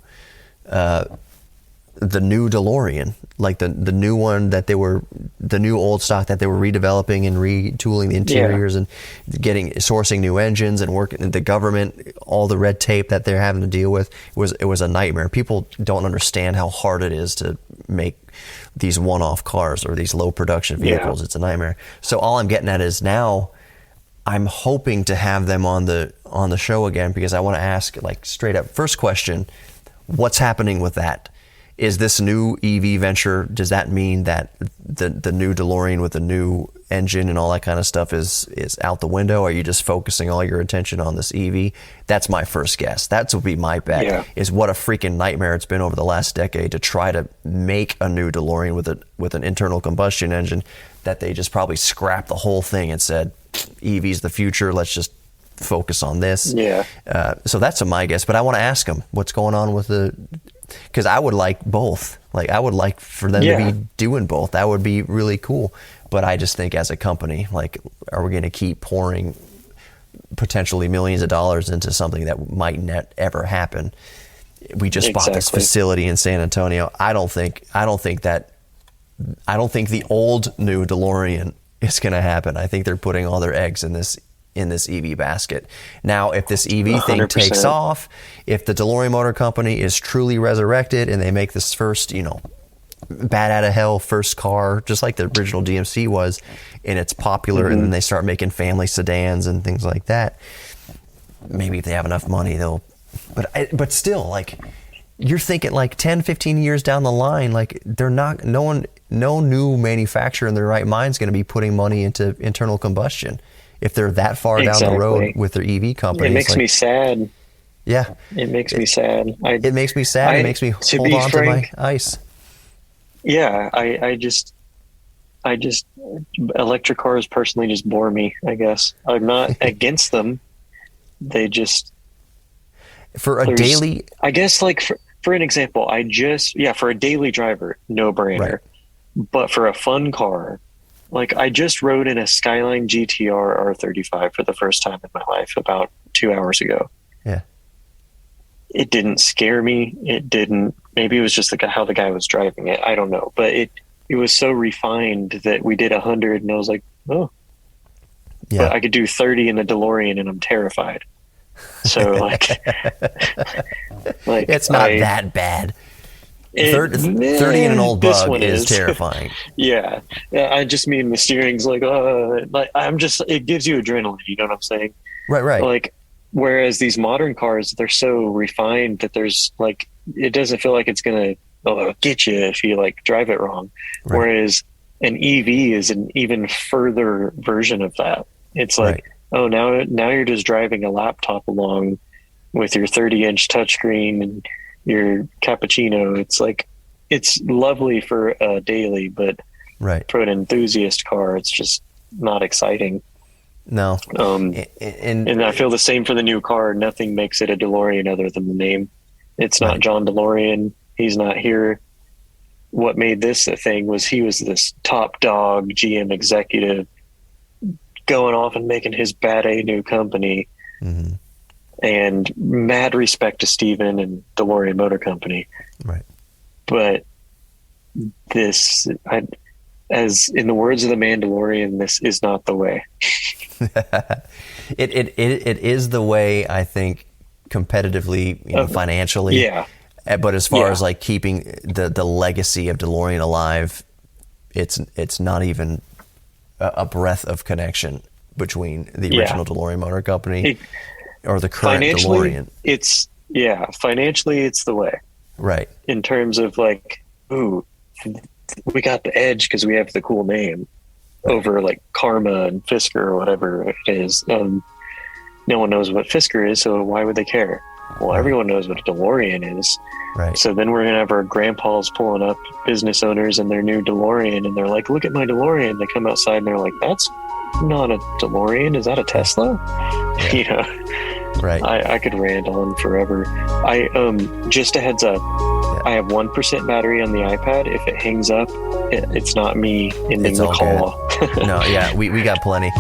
DeLorean, like the new one that the new old stock that they were redeveloping and retooling the interiors and sourcing new engines and working the government, all the red tape that they're having to deal with. It was a nightmare. People don't understand how hard it is to make these one-off cars or these low production vehicles. It's a nightmare. So all I'm getting at is now I'm hoping to have them on the show again, because I want to ask, like, straight up, first question, what's happening with that? Is this new EV venture, does that mean that the new DeLorean with the new engine and all that kind of stuff is out the window? Are you just focusing all your attention on this EV? That's my first guess. That would be my bet, is what a freaking nightmare it's been over the last decade to try to make a new DeLorean with an internal combustion engine, that they just probably scrapped the whole thing and said, EV's the future, let's just focus on this. So that's my guess, but I want to ask them what's going on with because I would like both. Like I would like for them to be doing both. That would be really cool. But I just think as a company, like, are we going to keep pouring potentially millions of dollars into something that might not ever happen? We just bought this facility in San Antonio. I don't think the old new DeLorean is going to happen. I think they're putting all their eggs in this EV basket. Now, if this EV thing 100%. takes off, if the DeLorean Motor Company is truly resurrected and they make this first, bat out of hell first car, just like the original DMC was, and it's popular, and then they start making family sedans and things like that, maybe if they have enough money, they'll, but still, like, you're thinking like 10, 15 years down the line, like no new manufacturer in their right mind is going to be putting money into internal combustion. If they're that far down the road with their EV company. It makes me sad. Yeah. It makes me sad. It makes me sad. It makes me hold on to my ice. Yeah. I just electric cars personally just bore me, I guess. I'm not against them. They just, for a daily, I guess, like for an example, for a daily driver, no brainer. Right. But for a fun car, like I just rode in a Skyline GTR R35 for the first time in my life about 2 hours ago. Yeah. It didn't scare me. It didn't. Maybe it was just how the guy was driving it. I don't know. But it was so refined that we did 100, and I was like, oh. Yeah. But I could do 30 in the DeLorean, and I'm terrified. So like it's not that bad. 30 in an old Bug is terrifying. Yeah. I just mean the steering's like it gives you adrenaline. You know what I'm saying? Right. Like, whereas these modern cars, they're so refined that there's like, it doesn't feel like it's going to get you if you like drive it wrong. Right. Whereas an EV is an even further version of that. It's like, oh, now you're just driving a laptop along with your 30-inch touchscreen and your cappuccino. It's like, it's lovely for a daily, but for an enthusiast car, it's just not exciting. No. And I feel the same for the new car. Nothing makes it a DeLorean other than the name. It's not John DeLorean. He's not here. What made this a thing was he was this top dog GM executive going off and making his bad A new company. Mm-hmm. And mad respect to Steven and DeLorean Motor Company. Right. But this, as in the words of the Mandalorian, this is not the way. It is the way, I think, competitively, financially. Yeah. But as far as like keeping the legacy of DeLorean alive, it's not even a breath of connection between the original DeLorean Motor Company or the current DeLorean. Financially it's the way. Right. In terms of like, ooh, we got the edge because we have the cool name over like Karma and Fisker or whatever it is. No one knows what Fisker is, so why would they care? Well, everyone knows what a DeLorean is. Right. So then we're going to have our grandpas pulling up, business owners in their new DeLorean, and they're like, look at my DeLorean. They come outside and they're like, that's not a DeLorean. Is that a Tesla? Yeah. You know, right. I could rant on forever. Just a heads up. Yeah. I have 1% battery on the iPad. If it hangs up, it's not me ending the call. No, yeah, we got plenty.